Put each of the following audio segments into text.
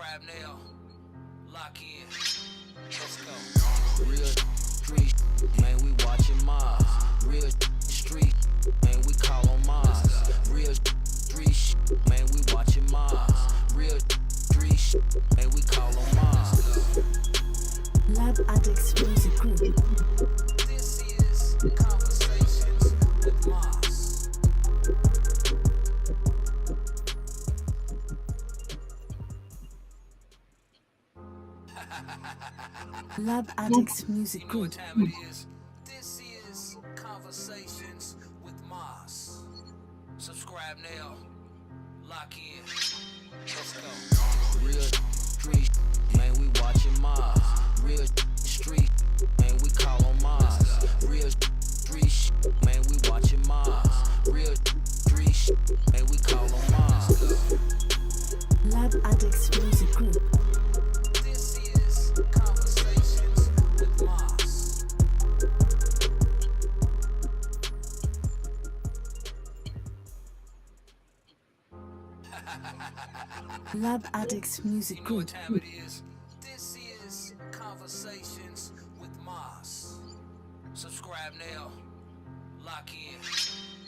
Subscribe now. Lock in. Let's go. Real street, man, we watching Maas. Real street, man, we call on Maas. Real street, man, we watching Maas. Real street, man, we call on Maas. Lab Addicts Music Group. This is Conversations with Maas. Lab Addicts Music You know what Group. time it is? This is Conversations with Maas. Subscribe now. Lock in. Let's go. Real street, man, we watching Maas. Real street, man, we call on Maas. Real street, man, we watching Maas. Real street, man, we call on Maas. Lab Addicts Music Group. This is Conversations with Maas. Lab Addicts Music You know what Group. time it is? This is Conversations with Maas. Subscribe now. Lock in.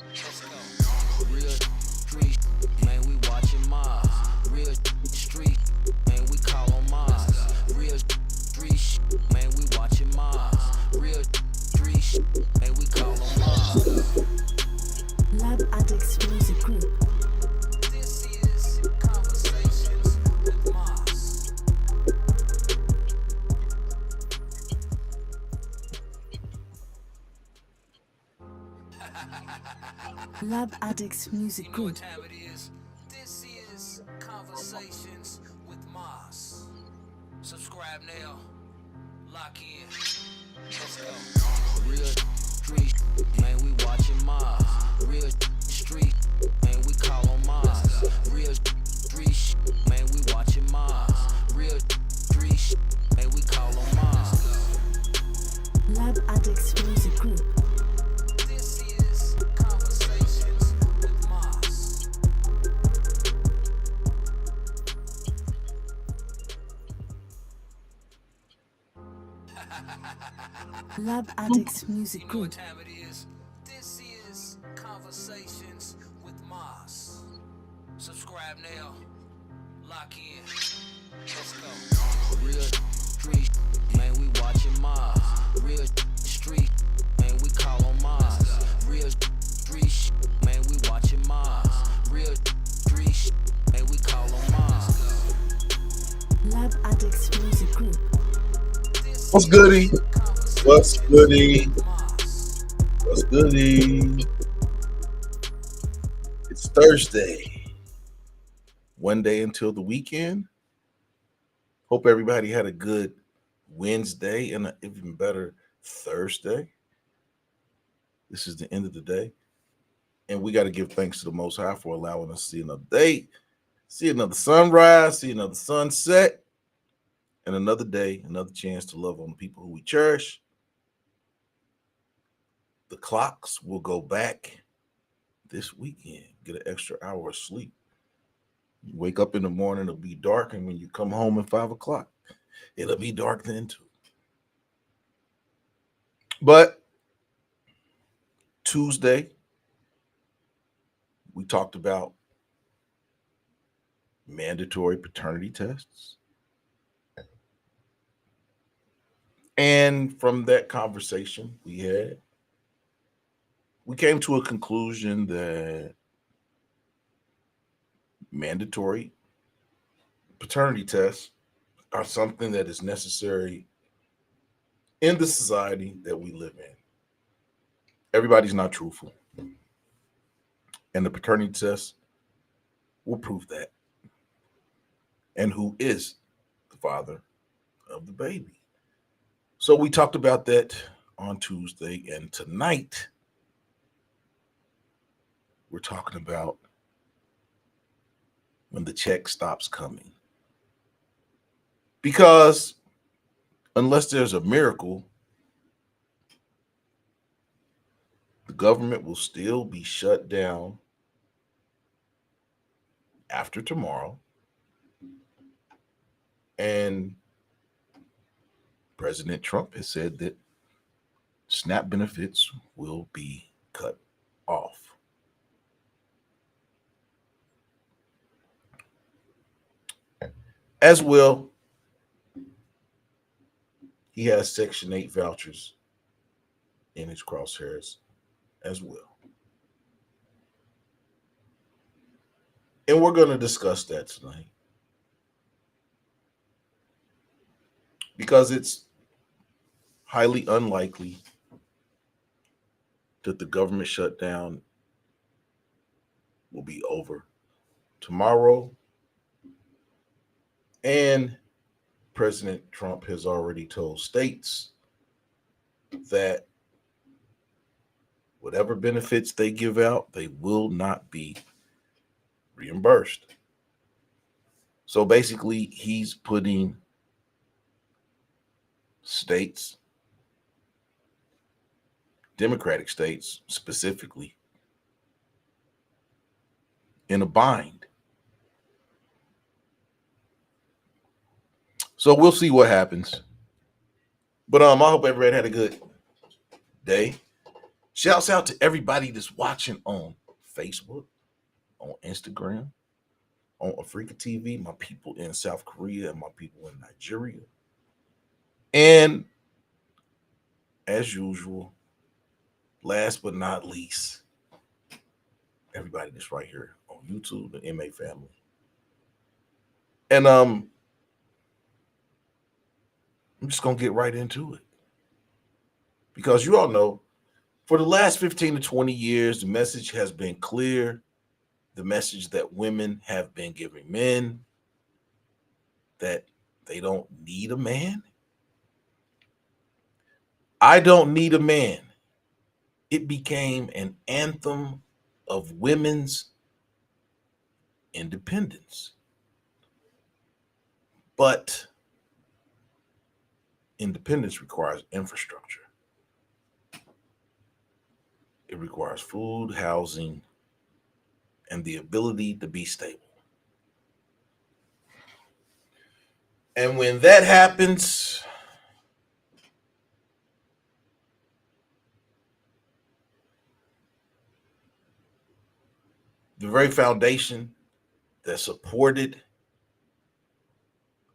Let's go. Real street, man, we watching Maas. Real street, man, we call on Maas. Real street, man, we watching Maas. Real street, man, we call on Maas. Lab Addicts Music Group. This is Conversations with Maas. Lab Addicts Music You know what Group. time it is? This is Conversations with Maas. Subscribe now. Lock in. Let's go. Real street, man, we watching Maas. Real street, man, we call on Maas. Real street, man, we watching Maas. Real street, man, we call on Maas. Lab Addicts Music Group. This is Conversations with Maas. Lab Addicts Music You know what Group. time it is? This is Conversations with Maas. Subscribe now. Lock in. Let's go. Real street, man, we watching Maas. Real street, man, we call on Maas. Real street, man, we watching Maas. Real street, man, we call on Maas. Lab Addicts Music Group. This What's is goody? What's Conversations goody? with Maas. What's goody? It's Thursday. One day until the weekend. Hope everybody had a good Wednesday and an even better Thursday. This is the end of the day. And we got to give thanks to the Most High for allowing us to see another day, see another sunrise, see another sunset, and another day, another chance to love on the people who we cherish. The clocks will go back this weekend. Get an extra hour of sleep. You wake up in the morning, it'll be dark, and when you come home at 5 o'clock, it'll be dark then too. But Tuesday, we talked about mandatory paternity tests. And from that conversation we had, we came to a conclusion that mandatory paternity tests are something that is necessary in the society that we live in. Everybody's not truthful. And the paternity test will prove that. And who is the father of the baby? So we talked about that on Tuesday, and tonight we're talking about when the check stops coming. Because unless there's a miracle, the government will still be shut down after tomorrow. And President Trump has said that SNAP benefits will be cut off. As well, he has Section 8 vouchers in his crosshairs as well. And we're going to discuss that tonight because it's highly unlikely that the government shutdown will be over tomorrow. And President Trump has already told states that whatever benefits they give out, they will not be reimbursed. So basically, he's putting states, Democratic states specifically, in a bind. So we'll see what happens. But I hope everybody had a good day. Shouts out to everybody that's watching on Facebook, on Instagram, on Africa TV, my people in South Korea and my people in Nigeria. And as usual, last but not least, everybody that's right here on YouTube, the MA family. And I'm just going to get right into it. Because you all know, for the last 15 to 20 years, the message has been clear. The message that women have been giving men, that they don't need a man. I don't need a man. It became an anthem of women's independence. But independence requires infrastructure. It requires food, housing, and the ability to be stable. And when that happens, the very foundation that supported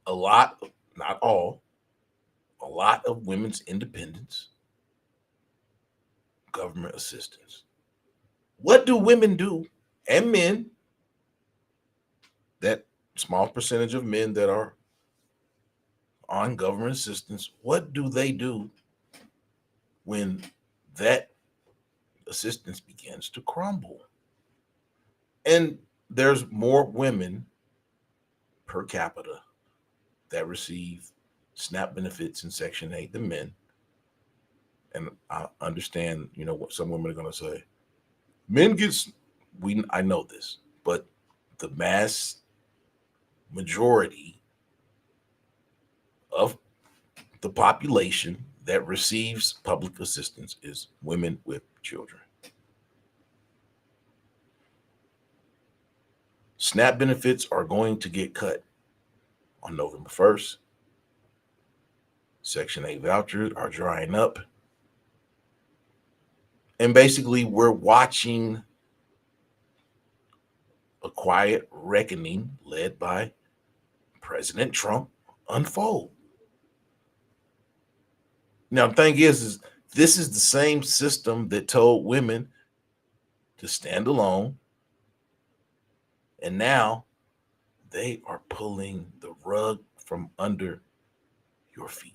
a lot, not all, a lot of women's independence, government assistance. What do women do, and men, that small percentage of men that are on government assistance, what do they do when that assistance begins to crumble? And there's more women per capita that receive SNAP benefits in Section 8 than men. And I understand, what some women are going to say. Men I know this, but the mass majority of the population that receives public assistance is women with children. SNAP benefits are going to get cut on November 1st. Section 8 vouchers are drying up. And basically, we're watching a quiet reckoning led by President Trump unfold. Now, the thing is this is the same system that told women to stand alone. And now they are pulling the rug from under your feet.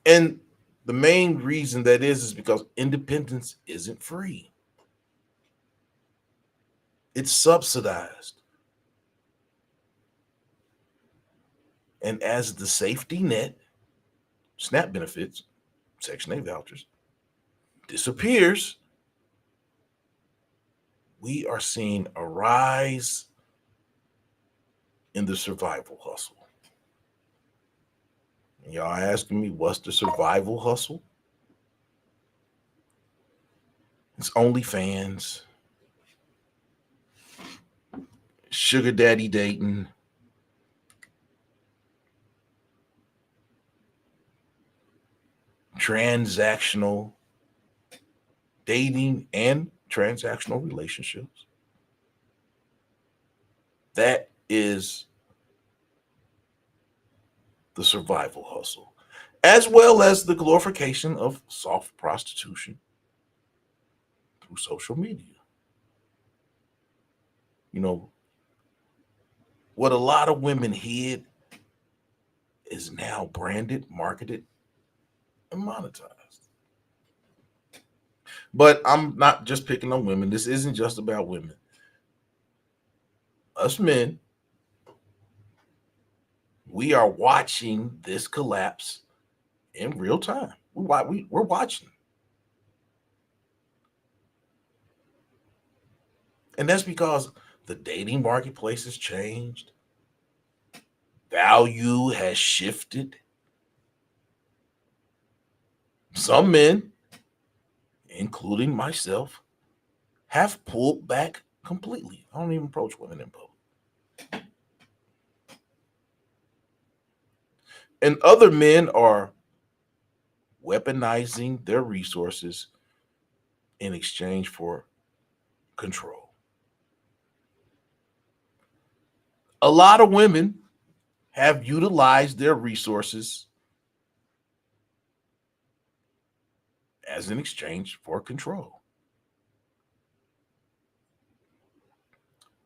And the main reason that is because independence isn't free. It's subsidized. And as the safety net, SNAP benefits, Section 8 vouchers, disappears, we are seeing a rise in the survival hustle. And y'all asking me, what's the survival hustle? It's OnlyFans. sugar daddy dating, transactional dating, and transactional relationships. That is the survival hustle, as well as the glorification of soft prostitution through social media. You know, what a lot of women hid is now branded, marketed, and monetized. But I'm not just picking on women. This isn't just about women. Us men, we are watching this collapse in real time. We're watching. And that's because the dating marketplace has changed. Value has shifted. Some men, including myself, have pulled back completely. I don't even approach women in public. And other men are weaponizing their resources in exchange for control. A lot of women have utilized their resources as an exchange for control.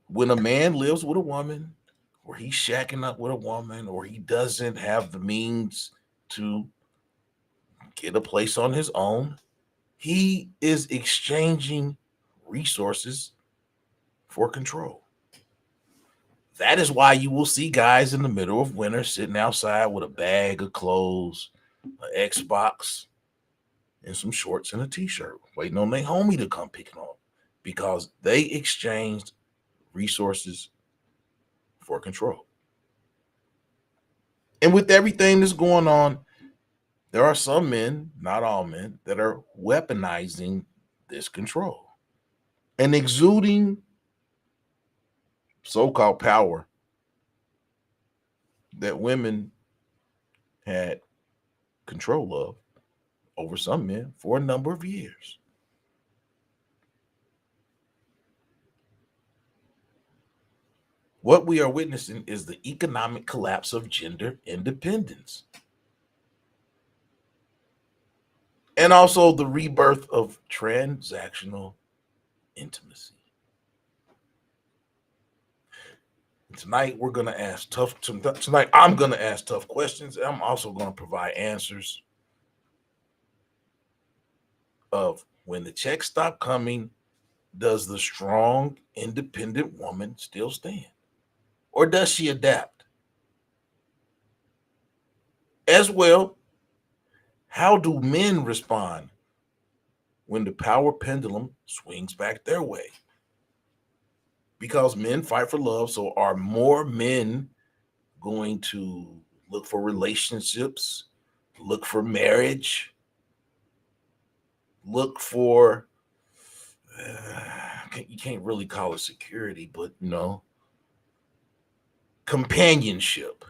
When a man lives with a woman, or he's shacking up with a woman, or he doesn't have the means to get a place on his own, he is exchanging resources for control. That is why you will see guys in the middle of winter sitting outside with a bag of clothes, an Xbox, and some shorts and a t-shirt, waiting on their homie to come pick them up, because they exchanged resources for control. And with everything that's going on, there are some men, not all men, that are weaponizing this control and exuding so-called power that women had control of over some men for a number of years. What we are witnessing is the economic collapse of gender independence, and also the rebirth of transactional intimacy. Tonight we're going to ask tonight I'm going to ask tough questions, and I'm also going to provide answers of when the checks stop coming, does the strong independent woman still stand, or does she adapt? As well, how do men respond when the power pendulum swings back their way? Because men fight for love, so are more men going to look for relationships, look for marriage, look for you can't really call it security, but companionship?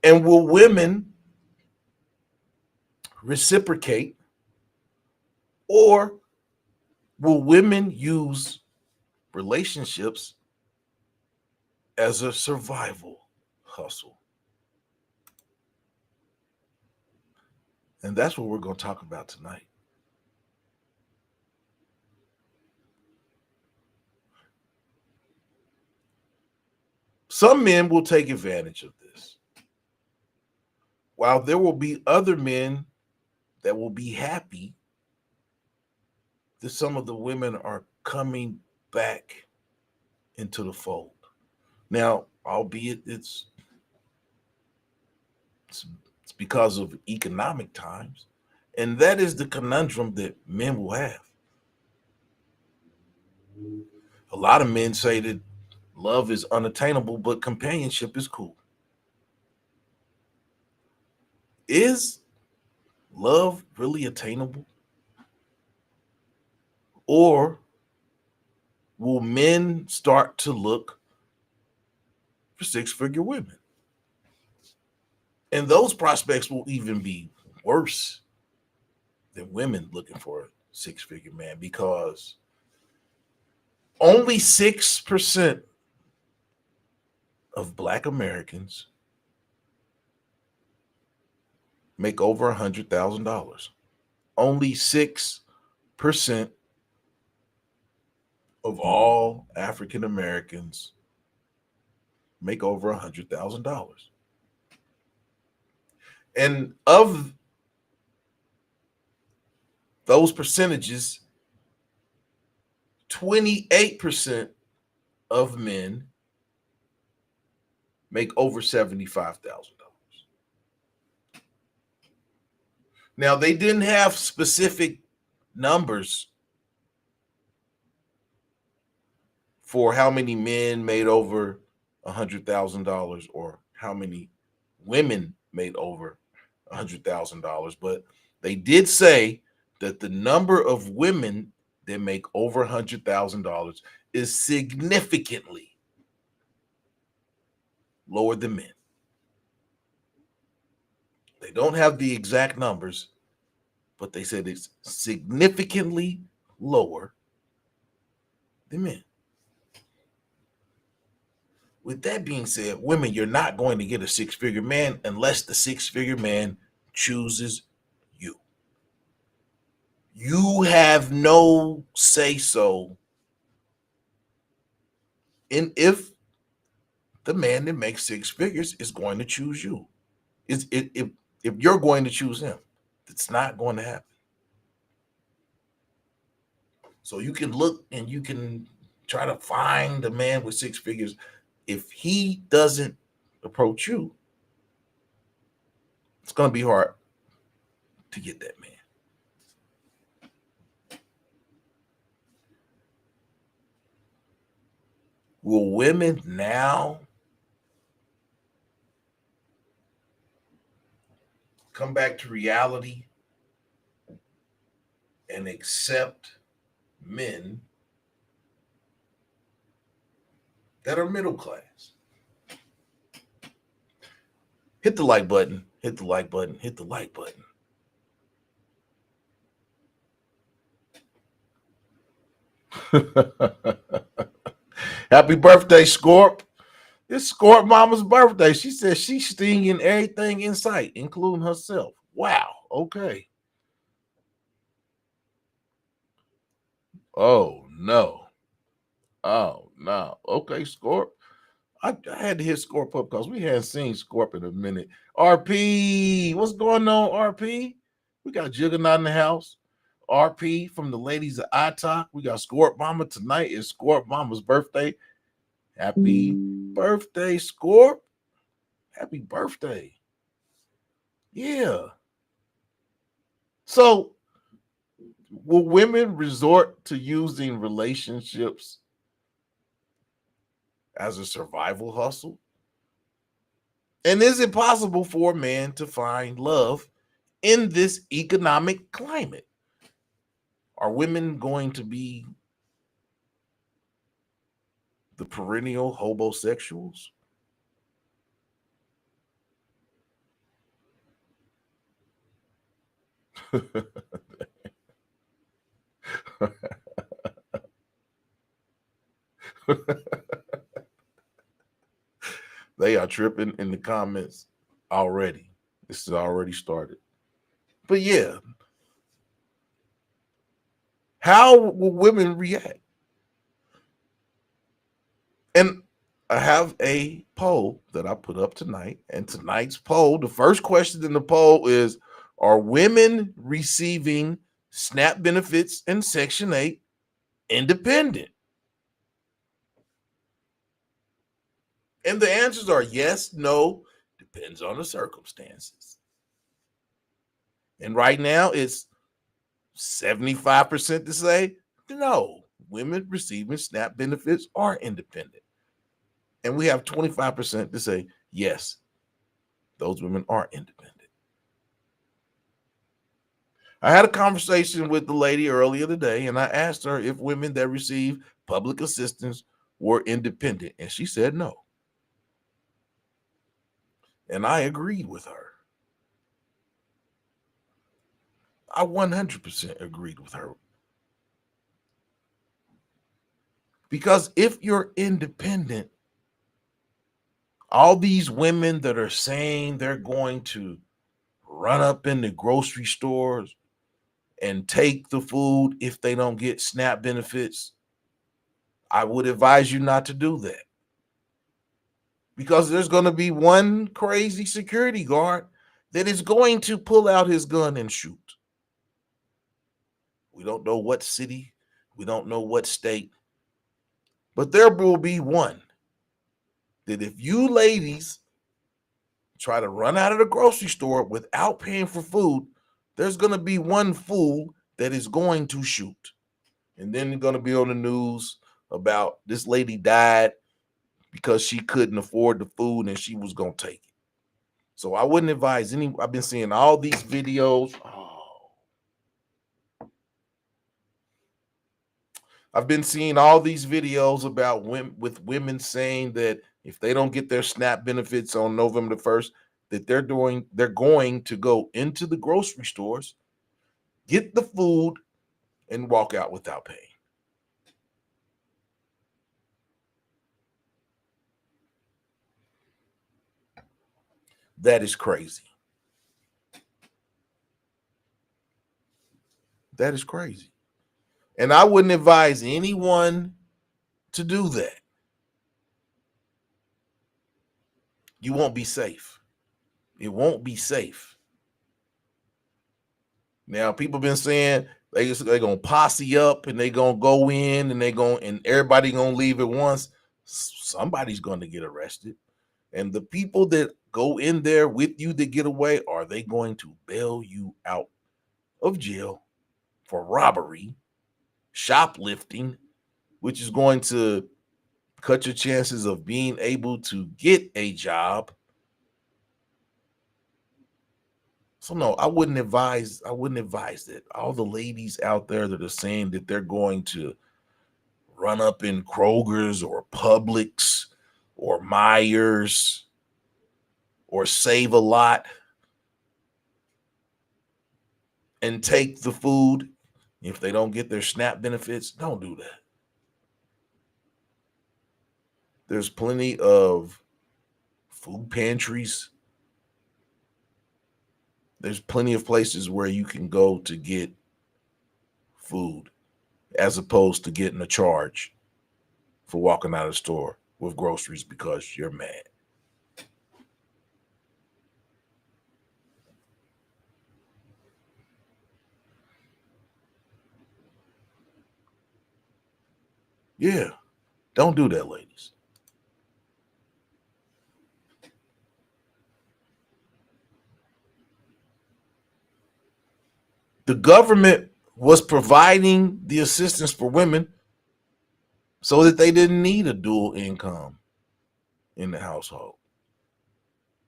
And will women reciprocate, or will women use relationships as a survival hustle? And that's what we're going to talk about tonight. Some men will take advantage of this, while there will be other men that will be happy that some of the women are coming back into the fold. Now, albeit it's because of economic times, and that is the conundrum that men will have. A lot of men say that love is unattainable, but companionship is cool. Is love really attainable? Or will men start to look for six-figure women. And those prospects will even be worse than women looking for a six-figure man, because only 6% of Black Americans make over $100,000. Only 6% of all African Americans make over $100,000. And of those percentages, 28% of men make over $75,000. Now, they didn't have specific numbers for how many men made over $100,000 or how many women made over $100,000, but they did say that the number of women that make over $100,000 is significantly lower than men. They don't have the exact numbers, but they said it's significantly lower than men. With that being said, women, you're not going to get a six-figure man unless the six-figure man chooses you. You have no say-so in if the man that makes six figures is going to choose you. If you're going to choose him, it's not going to happen. So you can look and you can try to find a man with six figures. If he doesn't approach you, it's going to be hard to get that man. Will women now come back to reality and accept men that are middle class? Hit the like button, hit the like button, hit the like button. Happy birthday, Scorp. It's Scorp Mama's birthday. She says she's stinging everything in sight, including herself. Wow. Okay. Oh, no. Oh, no. Okay, Scorp. I had to hit Scorp up because we hadn't seen Scorp in a minute. RP, what's going on, RP? We got Juggernaut in the house. RP from the ladies of iTalk. We got Scorp Mama. Tonight is Scorp Mama's birthday. Happy birthday, Scorp. Happy birthday. Yeah. So, will women resort to using relationships as a survival hustle? And is it possible for a man to find love in this economic climate? Are women going to be the perennial homosexuals? They are tripping in the comments already. This has already started. But yeah, how will women react? And I have a poll that I put up tonight. And tonight's poll, the first question in the poll is, are women receiving SNAP benefits and Section 8 independent? And the answers are yes, no, depends on the circumstances. And right now it's 75% to say no, women receiving SNAP benefits are independent. And we have 25% to say yes, those women are independent. I had a conversation with the lady earlier today, and I asked her if women that receive public assistance were independent, and she said no. And I agreed with her. I 100% agreed with her. Because if you're independent, all these women that are saying they're going to run up in the grocery stores and take the food if they don't get SNAP benefits, I would advise you not to do that. Because there's going to be one crazy security guard that is going to pull out his gun and shoot. We don't know what city, we don't know what state, but there will be one that if you ladies try to run out of the grocery store without paying for food, there's going to be one fool that is going to shoot. And then you're going to be on the news about this lady died because she couldn't afford the food and she was going to take it. So I wouldn't advise any. I've been seeing all these videos. I've been seeing all these videos about women saying that if they don't get their SNAP benefits on November the 1st, that they're going to go into the grocery stores, get the food, and walk out without paying. That is crazy. That is crazy. And I wouldn't advise anyone to do that. You won't be safe. It won't be safe. Now, people been saying they're going to posse up and they're going to go in and everybody going to leave at once. Somebody's going to get arrested. And the people that go in there with you that get away, are they going to bail you out of jail for robbery, shoplifting, which is going to cut your chances of being able to get a job? So no, I wouldn't advise that. All the ladies out there that are saying that they're going to run up in Kroger's or Publix or Myers or Save a Lot and take the food if they don't get their SNAP benefits, don't do that. There's plenty of food pantries. There's plenty of places where you can go to get food as opposed to getting a charge for walking out of the store with groceries because you're mad. Yeah, don't do that, ladies. The government was providing the assistance for women so that they didn't need a dual income in the household.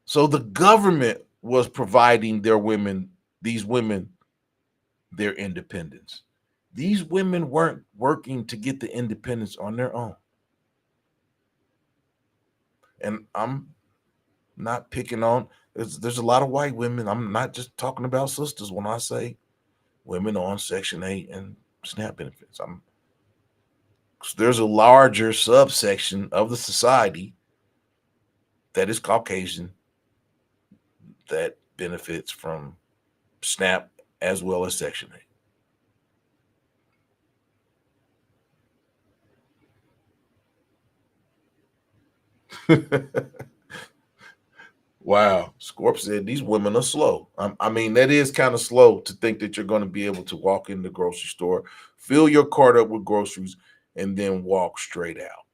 So the government was providing these women, their independence. These women weren't working to get the independence on their own. And I'm not picking on, there's a lot of white women. I'm not just talking about sisters when I say women on Section 8 and SNAP benefits. There's a larger subsection of the society that is Caucasian that benefits from SNAP as well as Section 8. Wow. Scorp said these women are slow. I mean, that is kind of slow to think that you're going to be able to walk in the grocery store, fill your cart up with groceries, and then walk straight out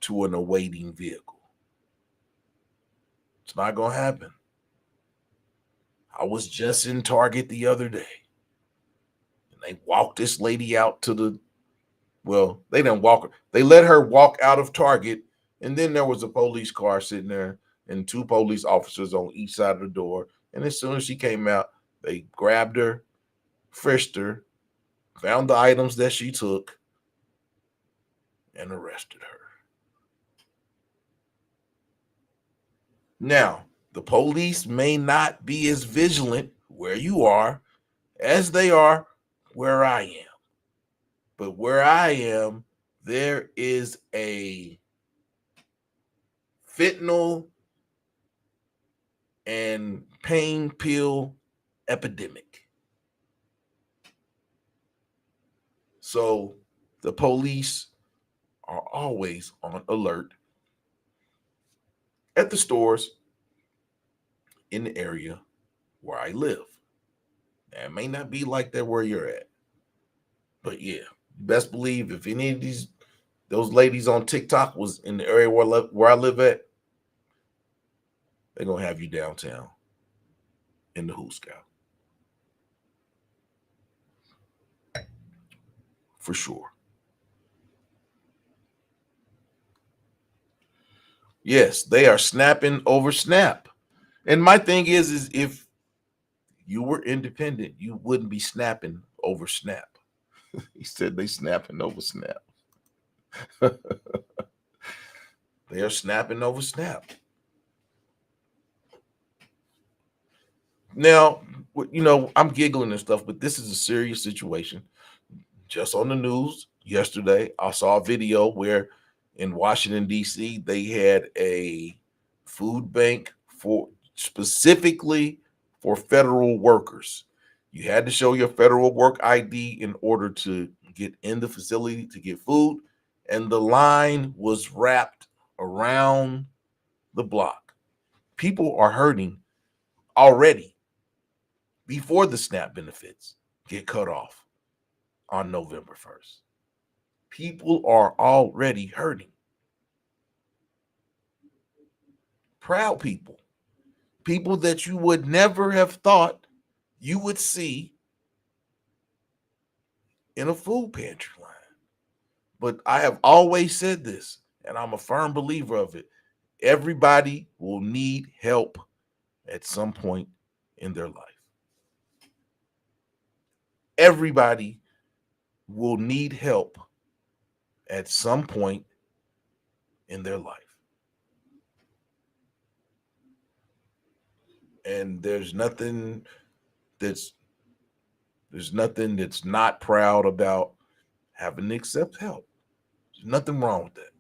to an awaiting vehicle. It's not going to happen. I was just in Target the other day, and they walked this lady out to they didn't walk her. They let her walk out of Target, and then there was a police car sitting there and two police officers on each side of the door. And as soon as she came out, they grabbed her frisked her, found the items that she took, and arrested her. Now, the police may not be as vigilant where you are as they are where I am. But where I am, there is a fentanyl and pain pill epidemic. So the police are always on alert at the stores in the area where I live. Now, it may not be like that where you're at, but yeah, best believe if any of those ladies on TikTok was in the area where I live at, they're gonna have you downtown in the Who Scout for sure. Yes, they are snapping over Snap. And my thing is if you were independent, you wouldn't be snapping over Snap. He said they snapping over Snap. They are snapping over Snap. Now, I'm giggling and stuff, but this is a serious situation. Just on the news yesterday, I saw a video where in Washington, D.C., they had a food bank specifically for federal workers. You had to show your federal work ID in order to get in the facility to get food, and the line was wrapped around the block. People are hurting already before the SNAP benefits get cut off on November 1st. People are already hurting. Proud people. People that you would never have thought you would see in a food pantry line. But I have always said this, and I'm a firm believer of it. Everybody will need help at some point in their life. Everybody will need help at some point in their life. And there's nothing that's not proud about having to accept help. There's nothing wrong with that.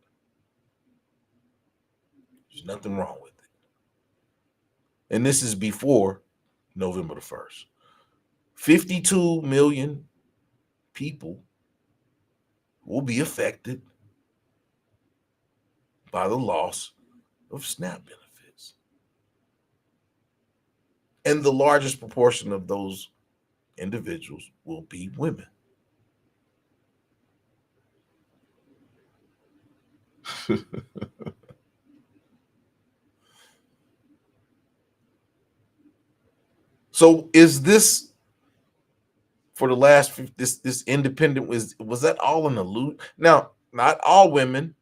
There's nothing wrong with it. And this is before November the 1st. 52 million people will be affected by the loss of SNAP benefits. And the largest proportion of those individuals will be women. So is this for the last this independent was that all an illusion? Now, not all women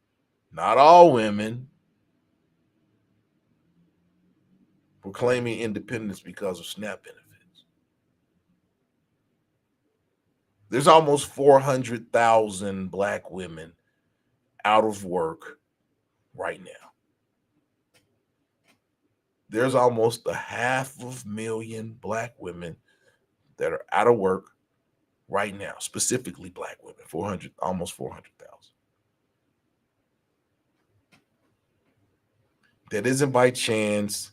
were claiming independence because of SNAP benefits. There's almost 400,000 Black women out of work right now. There's almost 500,000 Black women that are out of work right now, specifically Black women, almost 400,000. That isn't by chance.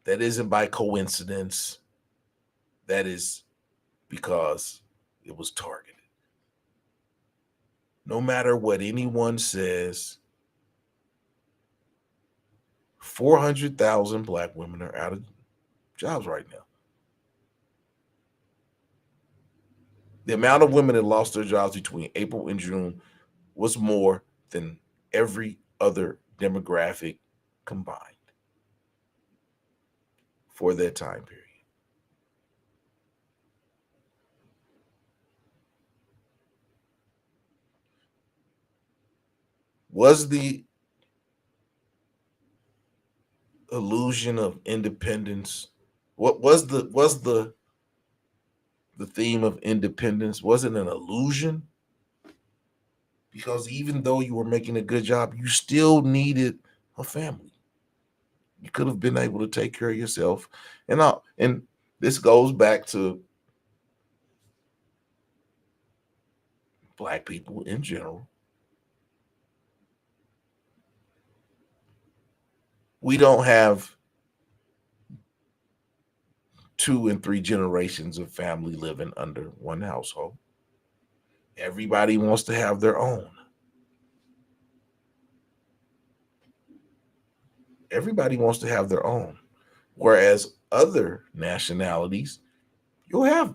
That isn't by coincidence. That is because it was targeted. No matter what anyone says, 400,000 Black women are out of jobs right now. The amount of women that lost their jobs between April and June was more than every other demographic combined for that time period. Was the illusion of independence, what was the the theme of independence wasn't an illusion, because even though you were making a good job, you still needed a family. You could have been able to take care of yourself. And this goes back to Black people in general. We don't have 2 and 3 generations of family living under one household. Everybody wants to have their own. Everybody wants to have their own. Whereas other nationalities, you'll have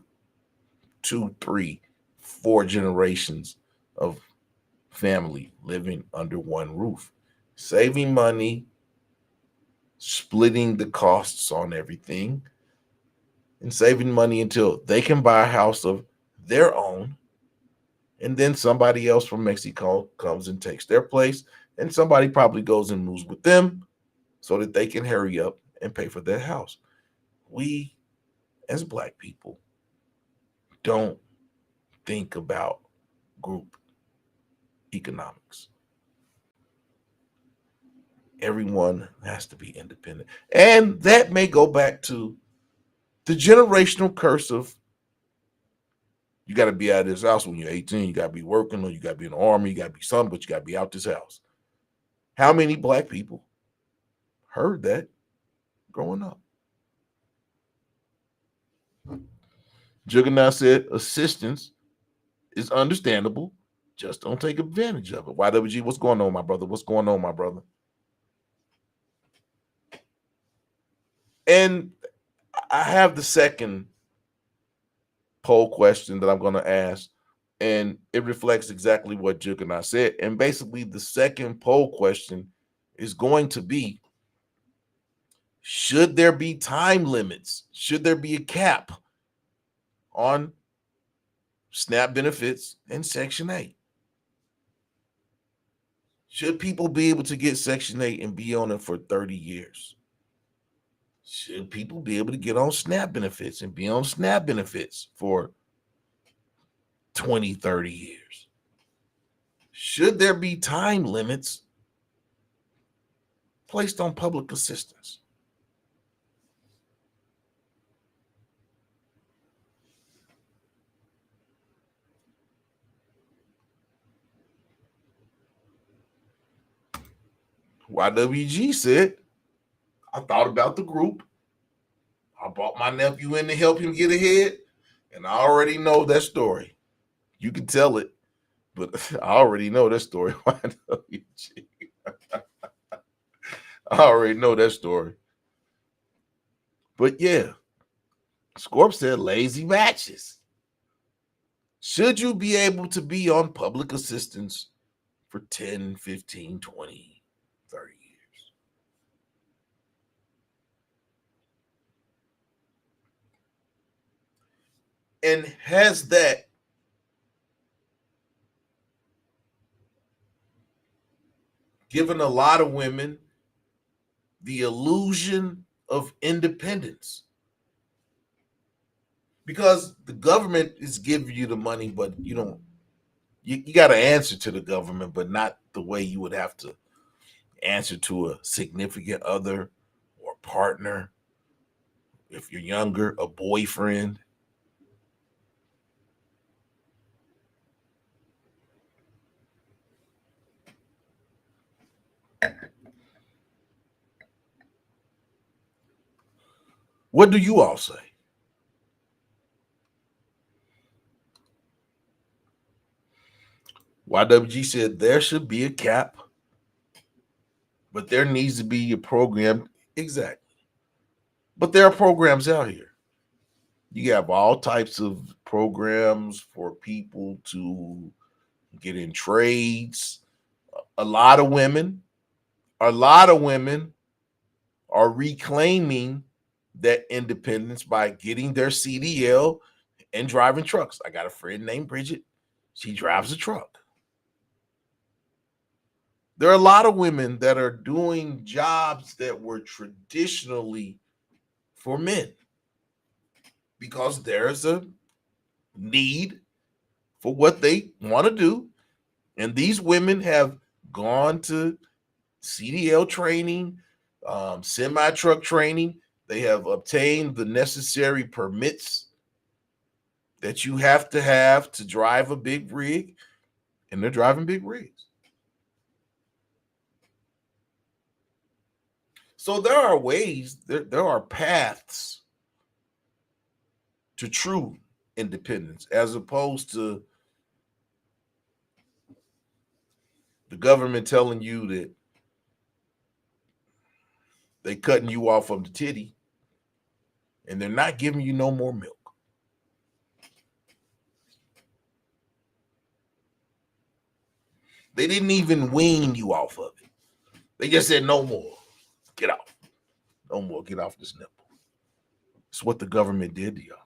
2, 3, 4 generations of family living under one roof, saving money, splitting the costs on everything, and saving money until they can buy a house of their own. And then somebody else from Mexico comes and takes their place, and somebody probably goes and moves with them so that they can hurry up and pay for their house. We, as Black people, don't think about group economics. Everyone has to be independent. And that may go back to the generational curse of you got to be out of this house when you're 18. You got to be working, or you got to be in the army. You got to be something, but you got to be out this house. How many Black people heard that growing up? Juggernaut said assistance is understandable. Just don't take advantage of it. YWG, what's going on, my brother? What's going on, my brother? And I have the second poll question that I'm going to ask, and it reflects exactly what Juggernaut said. And basically, the second poll question is going to be, should there be time limits? Should there be a cap on SNAP benefits and Section 8? Should people be able to get Section 8 and be on it for 30 years? Should people be able to get on SNAP benefits and be on SNAP benefits for 20, 30 years? Should there be time limits placed on public assistance? YWG said, I thought about the group. I brought my nephew in to help him get ahead, and I already know that story. You can tell it, but I already know that story. YWG. I already know that story. But yeah, Scorp said lazy matches. Should you be able to be on public assistance for 10, 15, 20, 30 years? And has that given a lot of women the illusion of independence? Because the government is giving you the money, but you got to answer to the government, but not the way you would have to answer to a significant other or partner. If you're younger, a boyfriend. What do you all say? YWG said there should be a cap, but there needs to be a program. Exactly. But there are programs out here. You have all types of programs for people to get in trades. A lot of women are reclaiming that independence by getting their CDL and driving trucks. I got a friend named Bridget. She drives a truck. There are a lot of women that are doing jobs that were traditionally for men because there's a need for what they want to do. And these women have gone to CDL training, semi-truck training. They have obtained the necessary permits that you have to drive a big rig, and they're driving big rigs. So there are ways, there are paths to true independence, as opposed to the government telling you that they cutting you off of the titty and they're not giving you no more milk. They didn't even wean you off of it. They just said no more. Get off. No more. Get off this nipple. It's what the government did to y'all.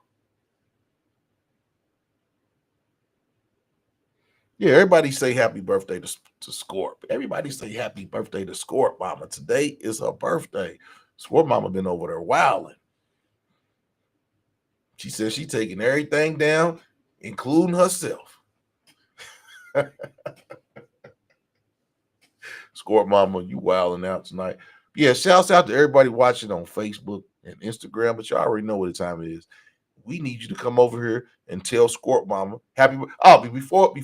Yeah, everybody say happy birthday to Scorp. Everybody say happy birthday to Scorp Mama. Today is her birthday. Scorp Mama been over there wilding. She says she taking everything down, including herself. Scorp Mama, you wilding out tonight. Yeah, shouts out to everybody watching on Facebook and Instagram, but you already know what the time it is. We need you to come over here and tell Scorp Mama happy. Oh, before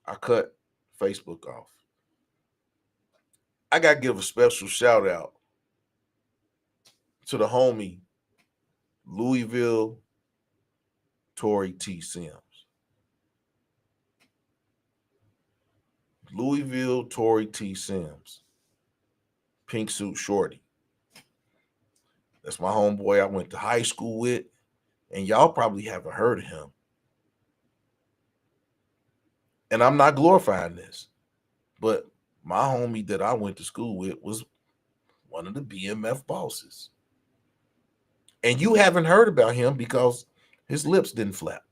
I cut Facebook off, I gotta give a special shout out to the homie Louisville Tory T. Sims. Louisville Tory T. Sims, Pink Suit Shorty. That's my homeboy I went to high school with, and y'all probably haven't heard of him. And I'm not glorifying this, but my homie that I went to school with was one of the BMF bosses. And you haven't heard about him because his lips didn't flap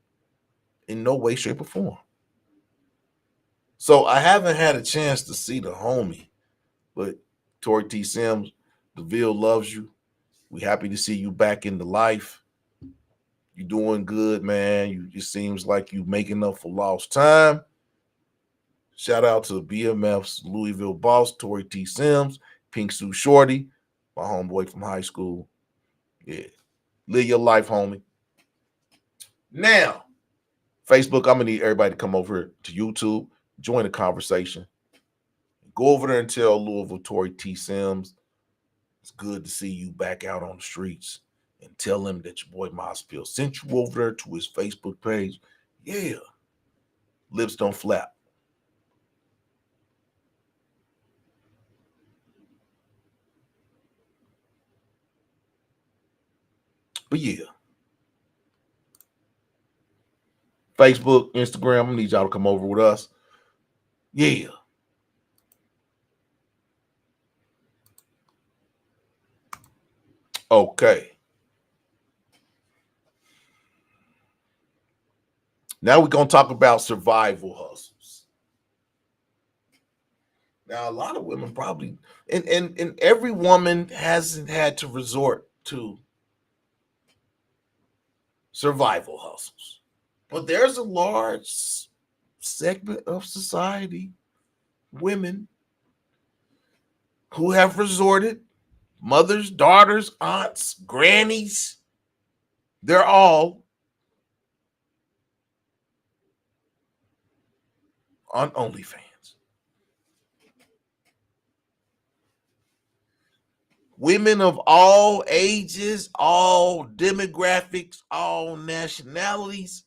in no way, shape, or form. So I haven't had a chance to see the homie, but Tory T. Sims, the Ville loves you. We happy to see you back in the life. You doing good, man. It seems like you making up for lost time. Shout out to BMF's Louisville boss, Tory T. Sims, Pink Suit Shorty, my homeboy from high school. Yeah. Live your life, homie. Now, Facebook, I'm going to need everybody to come over to YouTube, join the conversation. Go over there and tell Louisville Tory T. Sims it's good to see you back out on the streets, and tell him that your boy Maas sent you over there to his Facebook page. Yeah. Lips don't flap. But yeah. Facebook, Instagram, I need y'all to come over with us. Yeah. Okay. Now we're going to talk about survival hustles. Now, a lot of women probably, and every woman hasn't had to resort to survival hustles. But there's a large segment of society, women, who have resorted, mothers, daughters, aunts, grannies, they're all on OnlyFans. Women of all ages, all demographics, all nationalities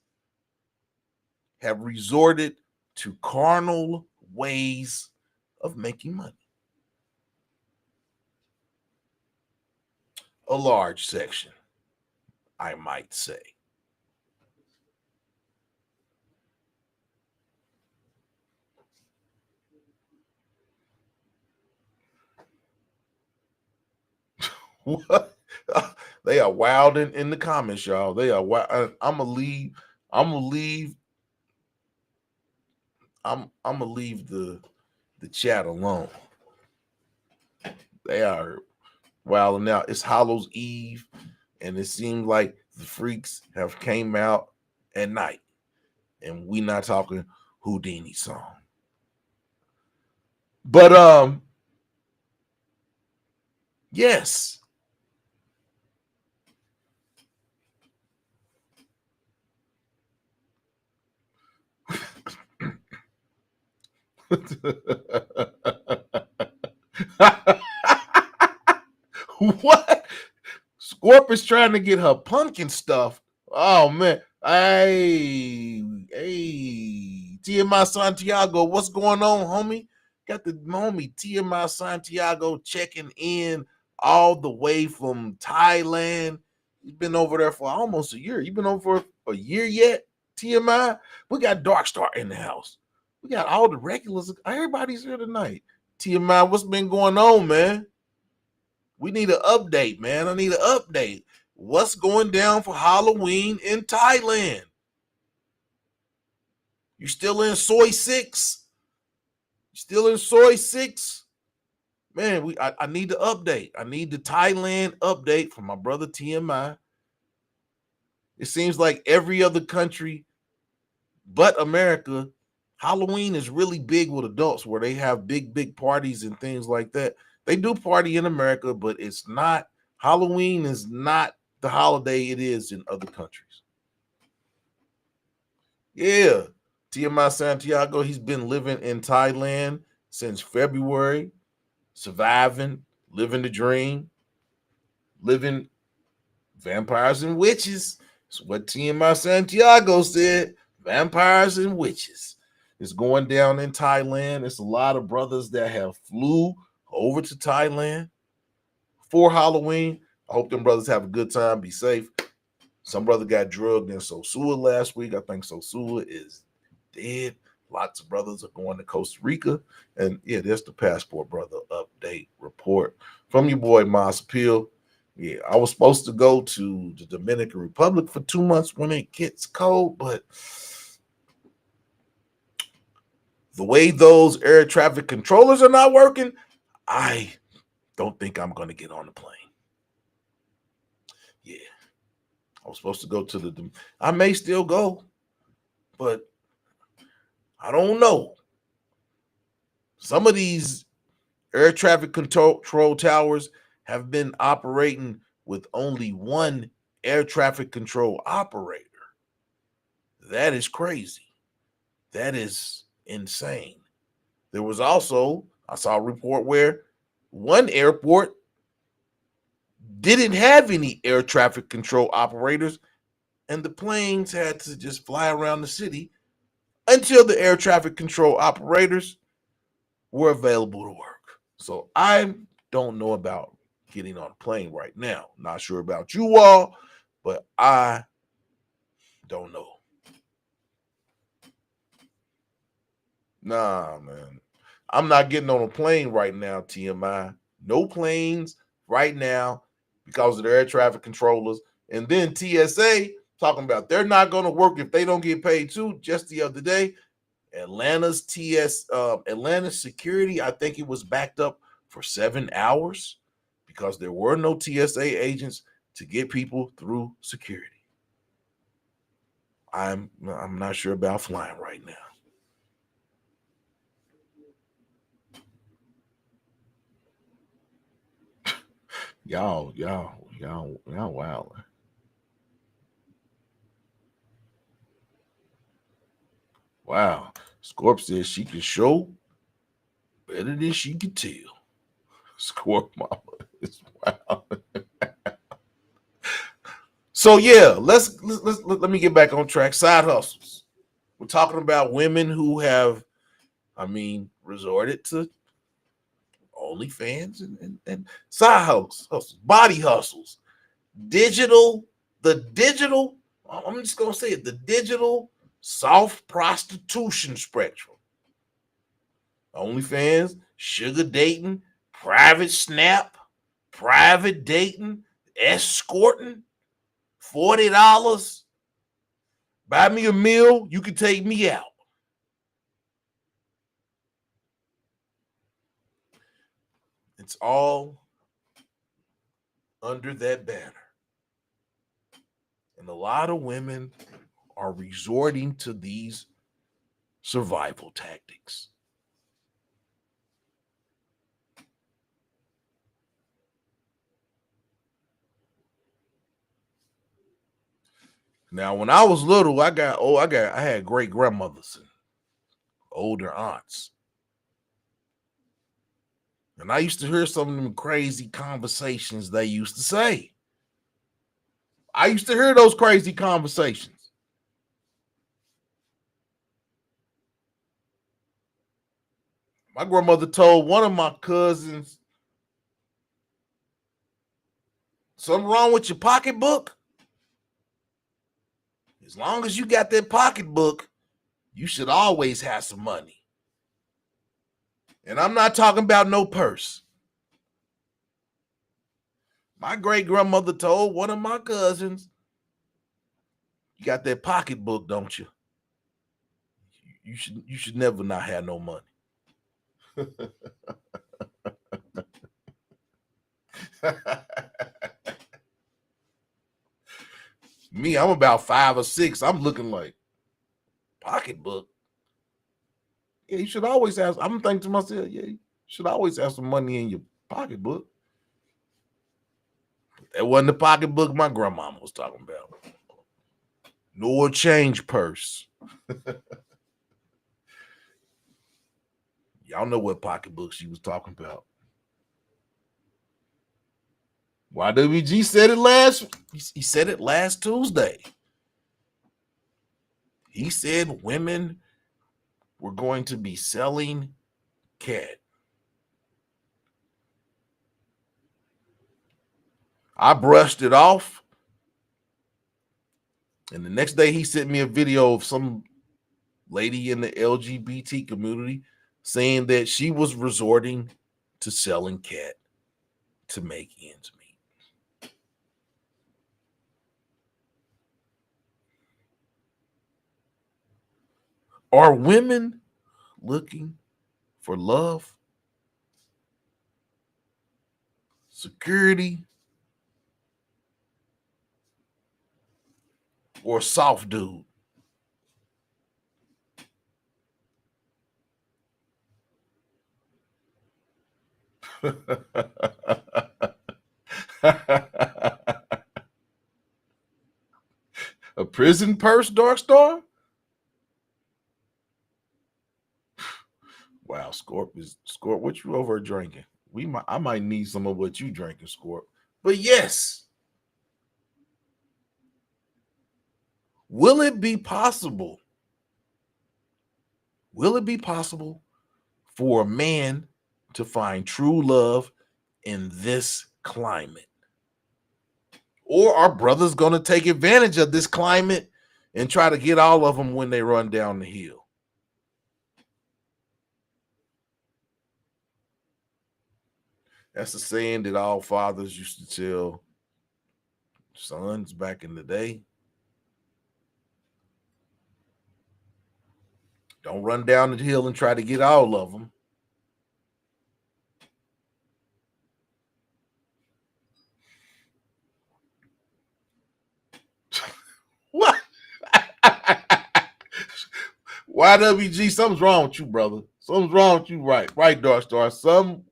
have resorted to carnal ways of making money. A large section, I might say. What? They are wild in the comments, y'all. They are wild. I'm gonna leave the chat alone. They are wilding out. It's Hallows Eve, and it seems like the freaks have came out at night, and we not talking Houdini song. But yes. What? Scorp is trying to get her pumpkin stuff. Oh man. Hey, TMI Santiago, what's going on, homie? Got the homie TMI Santiago checking in all the way from Thailand. He's been over there for almost a year. You been over for a year yet, TMI? We got Dark Star in the house. We got all the regulars. Everybody's here tonight. TMI, what's been going on, man? We need an update, man. I need an update. What's going down for Halloween in Thailand? You still in soy 6? You still in soy 6? Man, I need the update. I need the Thailand update from my brother TMI. It seems like every other country but America, Halloween is really big with adults where they have big parties and things like that. They do party in America, but it's not, Halloween is not the holiday it is in other countries. Yeah, TMI Santiago, he's been living in Thailand since February, surviving, living the dream, living vampires and witches. That's what TMI Santiago said. Vampires and witches. It's going down in Thailand. It's a lot of brothers that have flew over to Thailand for Halloween. I hope them brothers have a good time. Be safe. Some brother got drugged in Sosua last week. I think Sosua is dead. Lots of brothers are going to Costa Rica. And yeah, there's the Passport Brother update report from your boy Maas Apeal. Yeah, I was supposed to go to the Dominican Republic for 2 months when it gets cold, but the way those air traffic controllers are not working, I don't think I'm going to get on the plane. Yeah, I was supposed to go to the, I may still go, but I don't know. Some of these air traffic control towers have been operating with only one air traffic control operator. That is crazy. That is insane. There was also, I saw a report where one airport didn't have any air traffic control operators, and the planes had to just fly around the city until the air traffic control operators were available to work. So I don't know about getting on a plane right now. Not sure about you all, but I don't know. Nah, man. I'm not getting on a plane right now, TMI. No planes right now because of the air traffic controllers. And then TSA talking about they're not going to work if they don't get paid too. Just the other day, Atlanta's security, I think it was backed up for 7 hours because there were no TSA agents to get people through security. I'm not sure about flying right now. Y'all wild. Wow. Scorp says she can show better than she can tell. Scorp mama is wild. So yeah, let me get back on track. Side hustles. We're talking about women who have, resorted to OnlyFans and side hustles, body hustles, the digital, I'm just going to say it, the digital soft prostitution spectrum. OnlyFans, sugar dating, private snap, private dating, escorting, $40. Buy me a meal, you can take me out. It's all under that banner. And a lot of women are resorting to these survival tactics. Now, when I was little, I had great grandmothers and older aunts. And I used to hear some of them crazy conversations they used to say. I used to hear those crazy conversations. My grandmother told one of my cousins, something wrong with your pocketbook? As long as you got that pocketbook, you should always have some money. And I'm not talking about no purse. My great grandmother told one of my cousins, you got that pocketbook, don't you? You should never not have no money. Me, I'm about 5 or 6. I'm looking like pocketbook. Yeah, you should always have. I'm thinking to myself, yeah, you should always have some money in your pocketbook. That wasn't the pocketbook my grandmama was talking about. Nor a change purse. Y'all know what pocketbook she was talking about. YWG said it he said it last Tuesday. He said women were going to be selling cat. I brushed it off. And the next day he sent me a video of some lady in the LGBT community saying that she was resorting to selling cat to make ends meet. Are women looking for love, security, or a soft dude? A prison purse, Dark Star? Wow, Scorp, what you over drinking? I might need some of what you drinking, Scorp. But yes, will it be possible? Will it be possible for a man to find true love in this climate? Or are brothers going to take advantage of this climate and try to get all of them when they run down the hill? That's a saying that all fathers used to tell sons back in the day. Don't run down the hill and try to get all of them. What? YWG, something's wrong with you, brother. Something's wrong with you, right, Dark Star. Some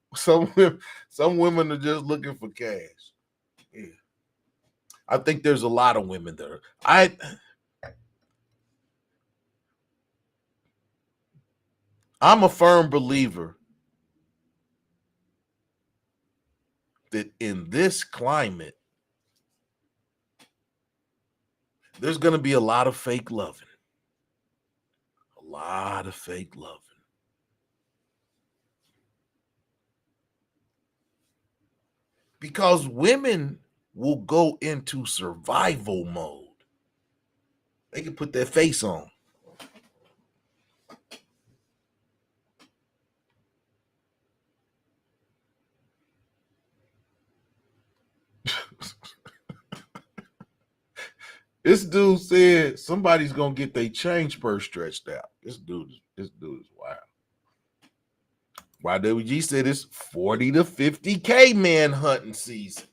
women are just looking for cash. Yeah, I think there's a lot of women that are. I'm a firm believer that in this climate, there's going to be a lot of fake loving. A lot of fake loving. Because women will go into survival mode. They can put their face on. This dude said somebody's gonna get their change purse stretched out. This dude is wild. YWG said it's 40 to 50K man hunting season.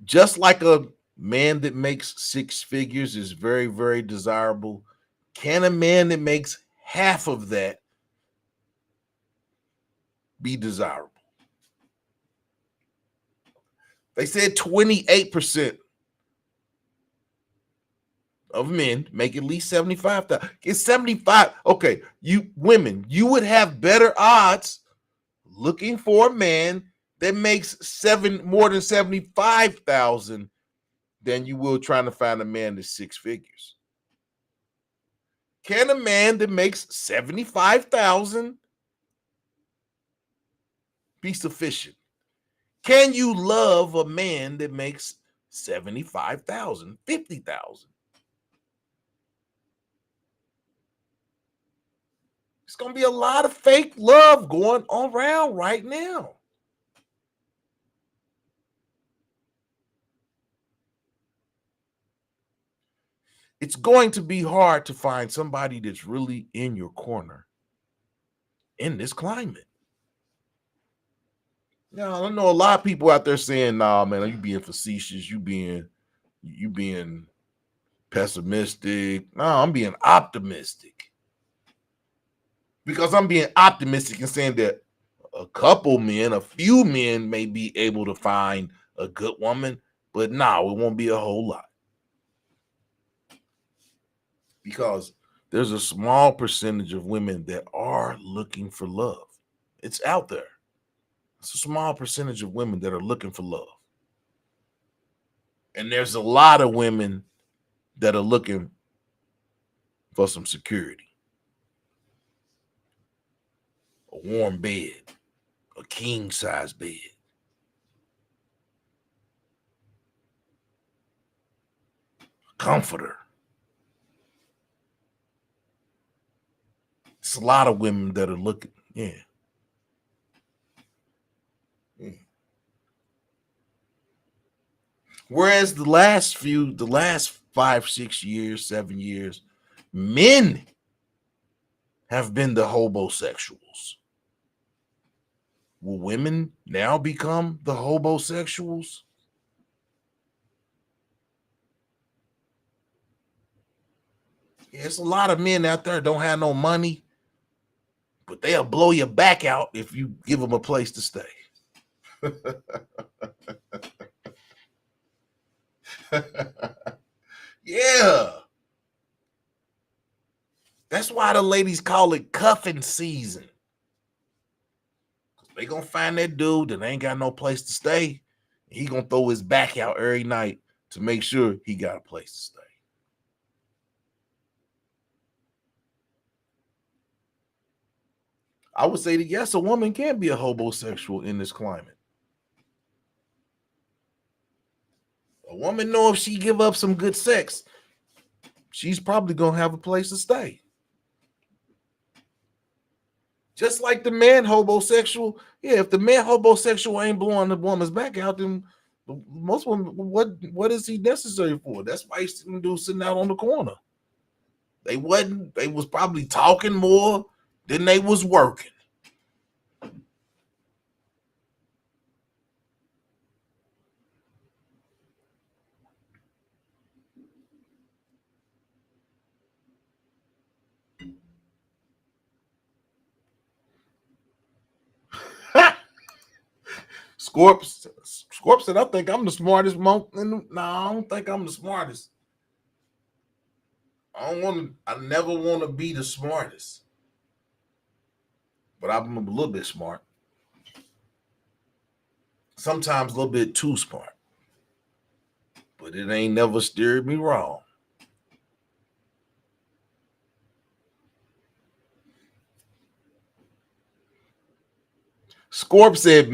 Just like a man that makes six figures is very, very desirable, can a man that makes half of that be desirable? They said 28% of men make at least 75,000. It's 75. Okay, you women, you would have better odds looking for a man that makes more than 75,000 than you will trying to find a man that's six figures. Can a man that makes 75,000 be sufficient? Can you love a man that makes 75,000, 50,000? It's going to be a lot of fake love going around right now. It's going to be hard to find somebody that's really in your corner in this climate. Now, I know a lot of people out there saying, "Nah, man, you being facetious, you being pessimistic." No, I'm being optimistic. Because I'm being optimistic and saying that a few men may be able to find a good woman, but no, it won't be a whole lot. Because there's a small percentage of women that are looking for love. It's out there. It's a small percentage of women that are looking for love. And there's a lot of women that are looking for some security. A warm bed, a king size bed. A comforter. It's a lot of women that are looking, yeah. Whereas the last 5, 6 years, 7 years, men have been the hobosexuals. Will women now become the hobosexuals? Yeah, it's a lot of men out there don't have no money, but they'll blow your back out if you give them a place to stay. Yeah. That's why the ladies call it cuffing season. They gonna find that dude that ain't got no place to stay. He gonna throw his back out every night to make sure he got a place to stay. I would say that yes, a woman can be a hobosexual in this climate. A woman know if she give up some good sex, she's probably gonna have a place to stay. Just like the man hobosexual. Yeah, if the man hobosexual ain't blowing the woman's back out, then most women, what is he necessary for? That's why he's sitting out on the corner. They was probably talking more than they was working. Scorp said, I think I'm the smartest monk. No, I don't think I'm the smartest. I never want to be the smartest. But I'm a little bit smart. Sometimes a little bit too smart. But it ain't never steered me wrong. Scorp said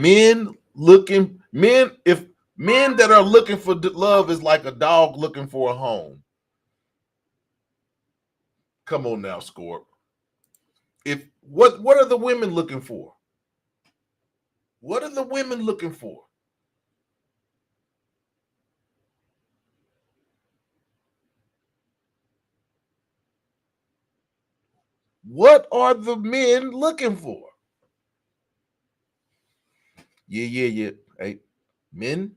if men that are looking for love is like a dog looking for a home. Come on now, Scorp. What are the women looking for? What are the women looking for? What are the men looking for? Yeah. Hey, men,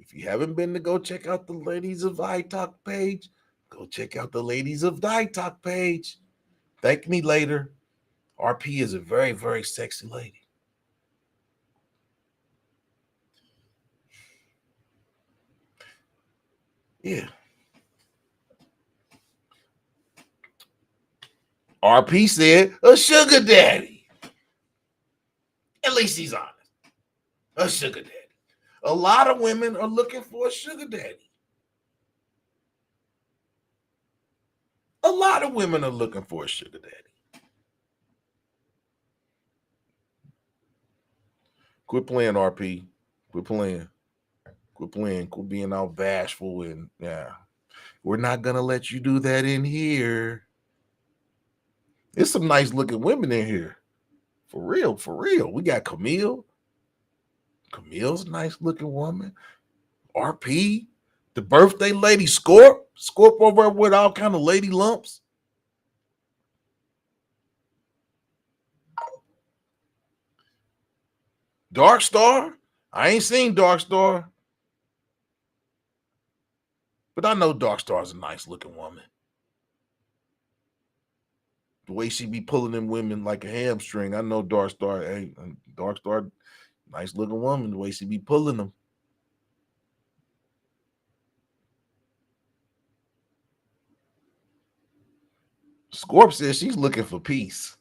If you haven't been to go check out the Ladies of I Talk page, go check out the Ladies of I Talk page. Thank me later. RP is a very, very sexy lady. Yeah. RP said a sugar daddy. At least he's honest. A sugar daddy. A lot of women are looking for a sugar daddy. A lot of women are looking for a sugar daddy. Quit playing, RP. Quit playing. Quit playing. Quit being all bashful and yeah. We're not gonna let you do that in here. There's some nice looking women in here. For real, for real. We got Camille. Camille's a nice looking woman. RP, the birthday lady, Scorp over there with all kind of lady lumps. Dark Star, I ain't seen Dark Star, but I know Dark Star's a nice looking woman. The way she be pulling them women like a hamstring, I know Dark Star. Hey, Dark Star, nice looking woman. The way she be pulling them. Scorp says she's looking for peace.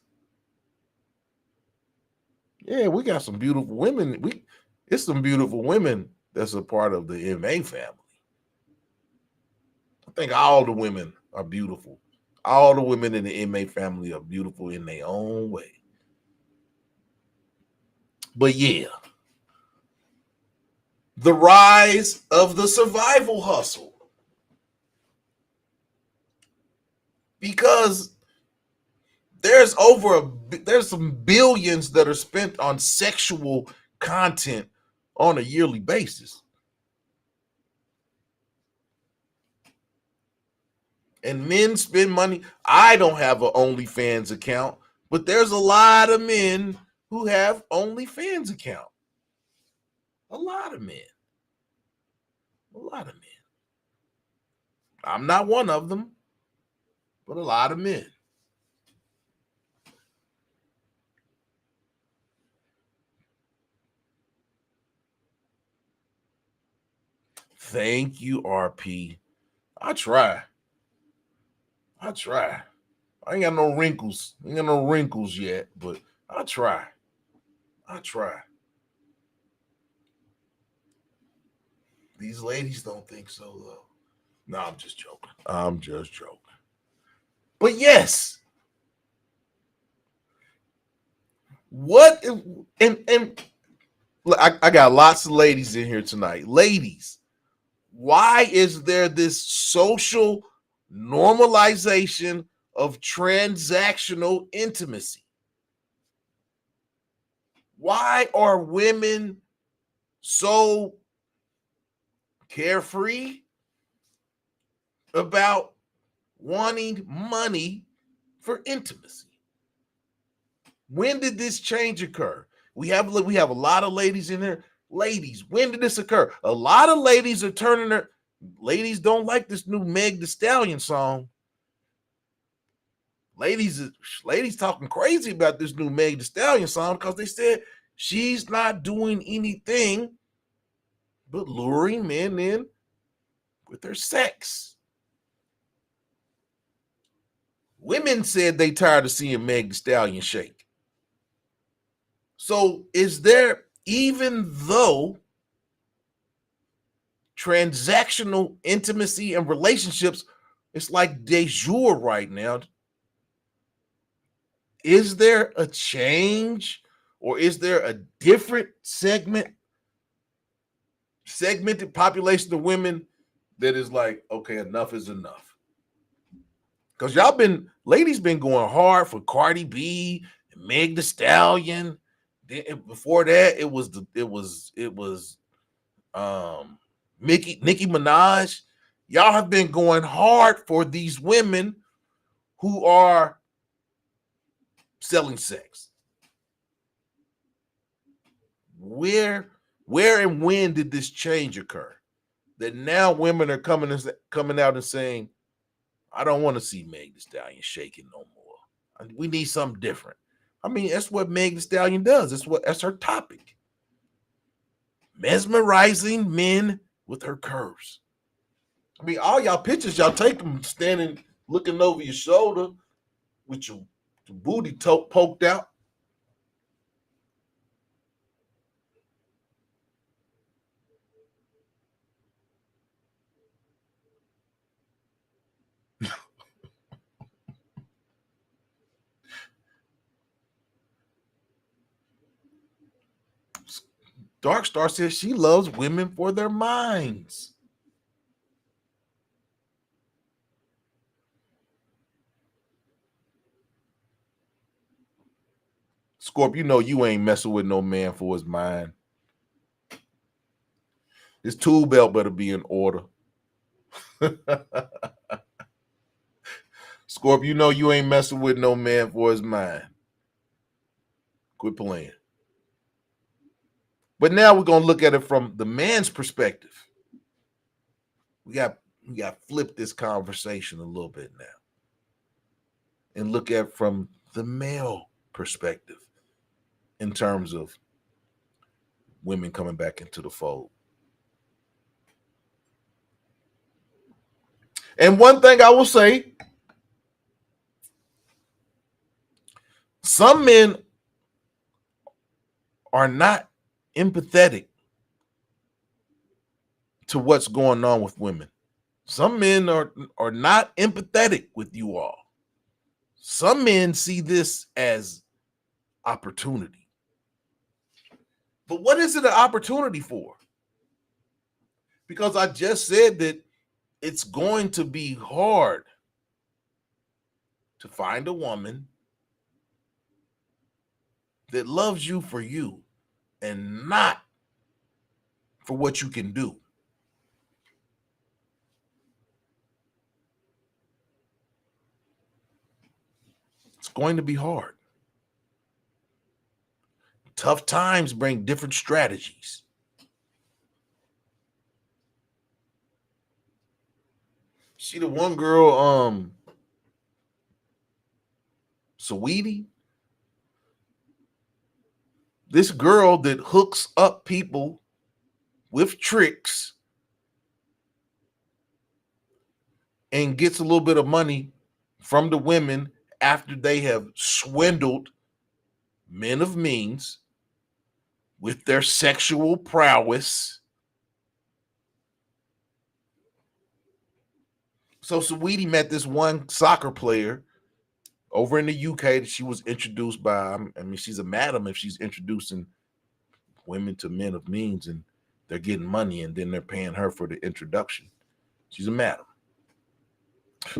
Yeah, we got some beautiful women. It's some beautiful women that's a part of the MA family. I think all the women are beautiful. All the women in the MA family are beautiful in their own way. But yeah, the rise of the survival hustle. Because there's some billions that are spent on sexual content on a yearly basis. And men spend money. I don't have an OnlyFans account, but there's a lot of men who have OnlyFans account. A lot of men. A lot of men. I'm not one of them, but a lot of men. Thank you, RP. I try. I ain't got no wrinkles. Ain't got no wrinkles yet, but I try. These ladies don't think so, though. No, I'm just joking. But yes, what and I got lots of ladies in here tonight. Ladies, why is there this social normalization of transactional intimacy? Why are women so carefree about wanting money for intimacy? When did this change occur? We have a lot of ladies in here. Ladies, when did this occur? A lot of ladies are turning their ladies don't like this new Meg Thee Stallion song. Ladies talking crazy about this new Meg Thee Stallion song because they said she's not doing anything but luring men in with her sex. Women said they tired of seeing Meg Thee Stallion shake. So is there, even though transactional intimacy and relationships, it's like de jour right now, is there a change or is there a different segmented population of women that is like, okay, enough is enough? Because ladies been going hard for Cardi B, and Meg Thee Stallion. Before that, it was Nicki Minaj. Y'all have been going hard for these women who are selling sex. Where and when did this change occur? that now women are coming out and saying, I don't want to see Meg Thee Stallion shaking no more. We need something different. I mean, that's what Meg Thee Stallion does. That's her topic. Mesmerizing men with her curves. I mean, all y'all pictures, y'all take them standing, looking over your shoulder with your booty poked out. Dark Star says she loves women for their minds. Scorp, you know you ain't messing with no man for his mind. His tool belt better be in order. Scorp, you know you ain't messing with no man for his mind. Quit playing. But now we're gonna look at it from the man's perspective. We got to flip this conversation a little bit now and look at from the male perspective in terms of women coming back into the fold. And one thing I will say, some men are not empathetic to what's going on with women. Some men are not empathetic with you all. Some men see this as opportunity. But what is it an opportunity for? Because I just said that it's going to be hard to find a woman that loves you for you and not for what you can do. It's going to be hard. Tough times bring different strategies. See the one girl, Saweetie? This girl that hooks up people with tricks and gets a little bit of money from the women after they have swindled men of means with their sexual prowess. So Saweetie met this one soccer player over in the UK that she was introduced by. I mean, she's a madam if she's introducing women to men of means and they're getting money and then they're paying her for the introduction. She's a madam.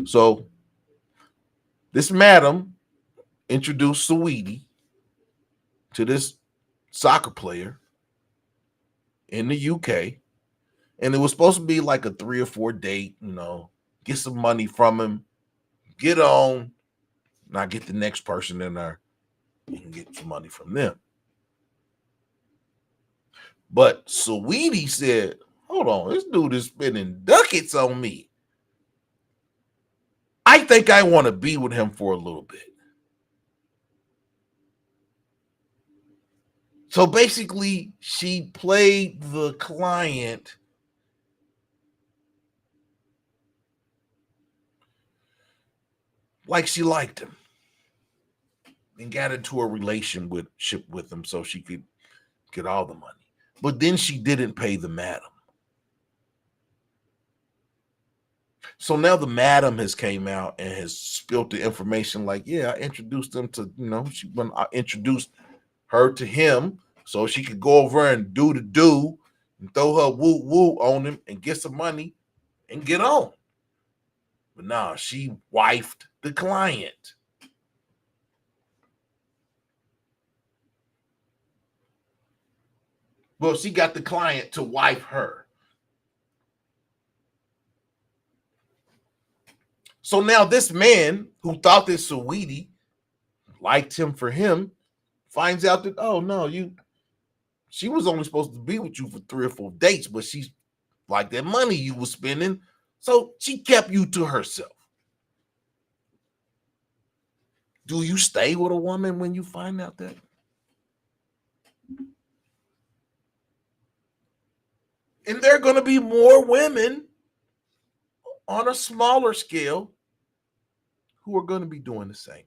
So this madam introduced Saweetie to this soccer player in the UK. And it was supposed to be like a 3 or 4 date, get some money from him, get on, not get the next person in there and get some money from them. But Saweetie said, hold on, this dude is spending ducats on me. I think I want to be with him for a little bit. So basically, she played the client like she liked him and got into a relationship with him so she could get all the money. But then she didn't pay the madam. So now the madam has came out and has spilled the information like, yeah, I introduced them to, when I introduced her to him so she could go over and do the do and throw her woo-woo on him and get some money and get on. But nah, she wifed the client. Well, she got the client to wife her. So now this man who thought that Saweetie liked him for him finds out that, oh no, she was only supposed to be with you for 3 or 4 dates, but she's like that money you was spending, so she kept you to herself. Do you stay with a woman when you find out that? And there are going to be more women on a smaller scale who are going to be doing the same thing.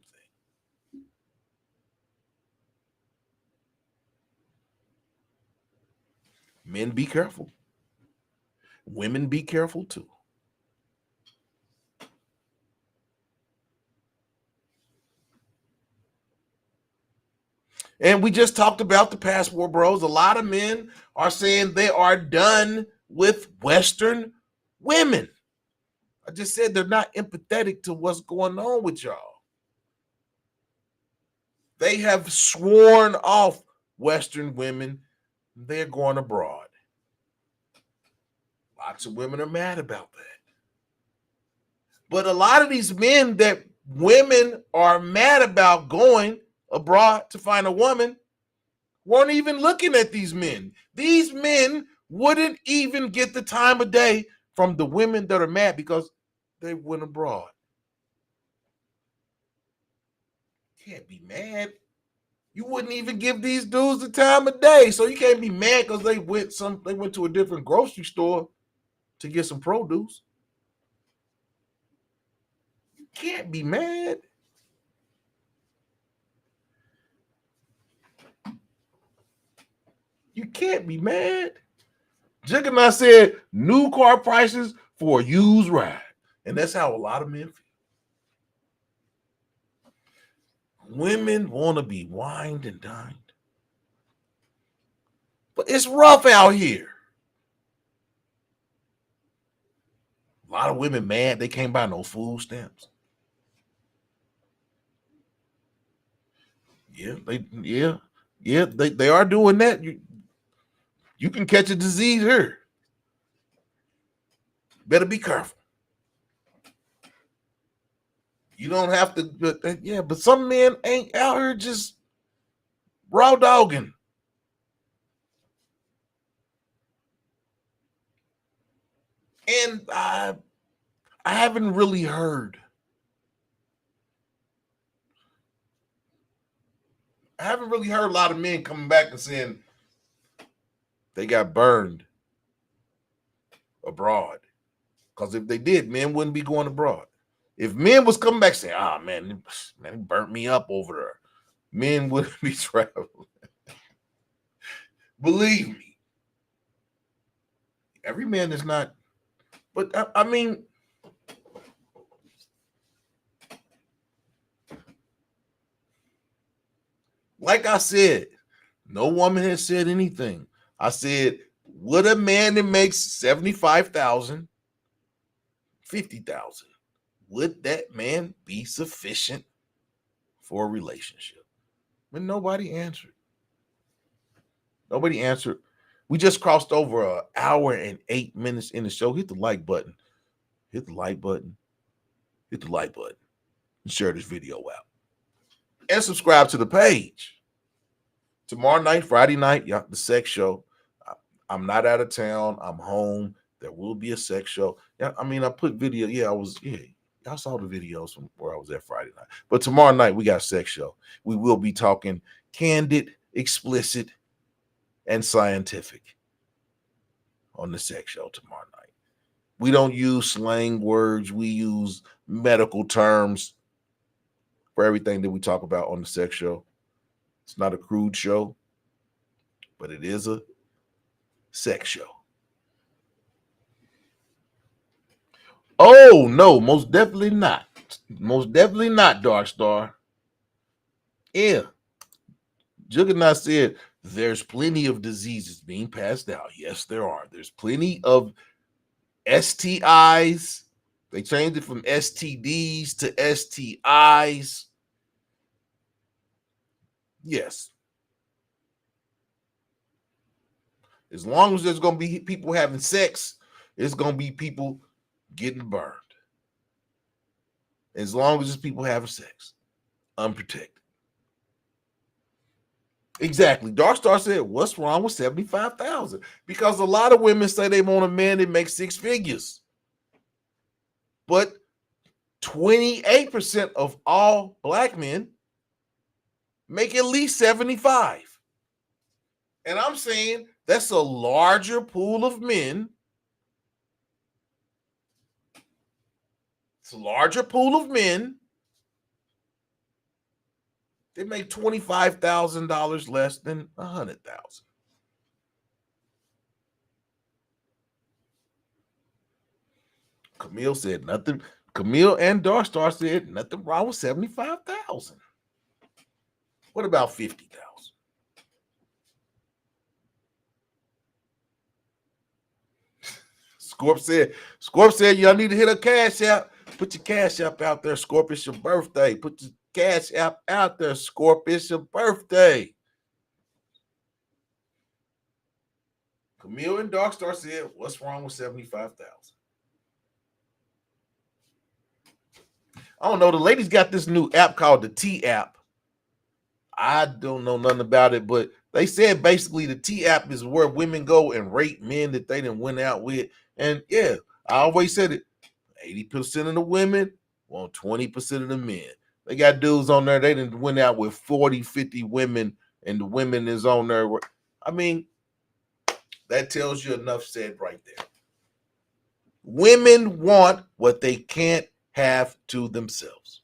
Men, be careful. Women, be careful too. And we just talked about the passport bros. A lot of men are saying they are done with Western women. I just said they're not empathetic to what's going on with y'all. They have sworn off Western women. They're going abroad. Lots of women are mad about that. But a lot of these men that women are mad about going abroad to find a woman weren't even looking at these men. These men wouldn't even get the time of day from the women that are mad because they went abroad. Can't be mad. You wouldn't even give these dudes the time of day. So you can't be mad because they went to a different grocery store to get some produce. You can't be mad. You can't be mad. Juggernaut said new car prices for a used ride. And that's how a lot of men feel. Women want to be wined and dined. But it's rough out here. A lot of women mad they can't buy no food stamps. Yeah, they are doing that. You can catch a disease here. Better be careful. You don't have to, but some men ain't out here just raw dogging. And I haven't really heard. I haven't really heard a lot of men coming back and saying they got burned abroad. Because if they did, men wouldn't be going abroad. If men was coming back saying, man, they burnt me up over there, men wouldn't be traveling. Believe me. Every man is not, but I mean, like I said, no woman has said anything. I said, would a man that makes 75,000, 50,000, would that man be sufficient for a relationship? But nobody answered. Nobody answered. We just crossed over an hour and 8 minutes in the show. Hit the like button. Hit the like button. Hit the like button. And share this video out. And subscribe to the page. Tomorrow night, Friday night, the sex show. I'm not out of town. I'm home. There will be a sex show. Yeah, I mean, I put video. Y'all saw the videos from where I was at Friday night. But tomorrow night, we got a sex show. We will be talking candid, explicit, and scientific on the sex show tomorrow night. We don't use slang words. We use medical terms for everything that we talk about on the sex show. It's not a crude show, but it is a sex show. Oh, no, most definitely not. Most definitely not, Dark Star. Yeah. Juggernaut said there's plenty of diseases being passed out. Yes, there are. There's plenty of STIs. They changed it from STDs to STIs. Yes. As long as there's going to be people having sex, it's going to be people getting burned. As long as there's people having sex, unprotected. Exactly. Dark Star said, what's wrong with 75,000? Because a lot of women say they want a man that makes six figures. But 28% of all black men make at least 75. And I'm saying that's a larger pool of men. It's a larger pool of men. They make $25,000 less than $100,000. Camille said nothing. Camille and Dark Star said nothing wrong with 75,000. What about 50,000? Scorp said, y'all need to hit a cash app. Put your cash app out there, Scorp. It's your birthday. Put your cash app out there, Scorp. It's your birthday. Camille and Darkstar said, what's wrong with 75,000? I don't know. The ladies got this new app called the T app. I don't know nothing about it, but they said basically the T app is where women go and rate men that they didn't went out with. And yeah, I always said it. 80% of the women want 20% of the men. They got dudes on there. They didn't went out with 40, 50 women, and the women is on there. I mean, that tells you enough said right there. Women want what they can't have to themselves.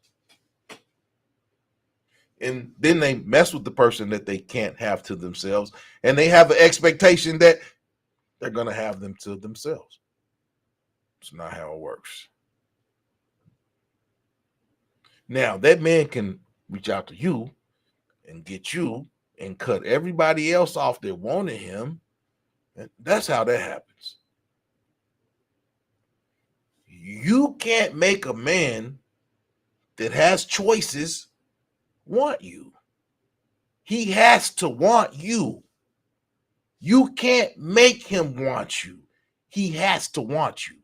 And then they mess with the person that they can't have to themselves. And they have an expectation that they're going to have them to themselves. It's not how it works. Now, that man can reach out to you and get you and cut everybody else off that wanted him. And that's how that happens. You can't make a man that has choices want you. He has to want you. You can't make him want you. He has to want you.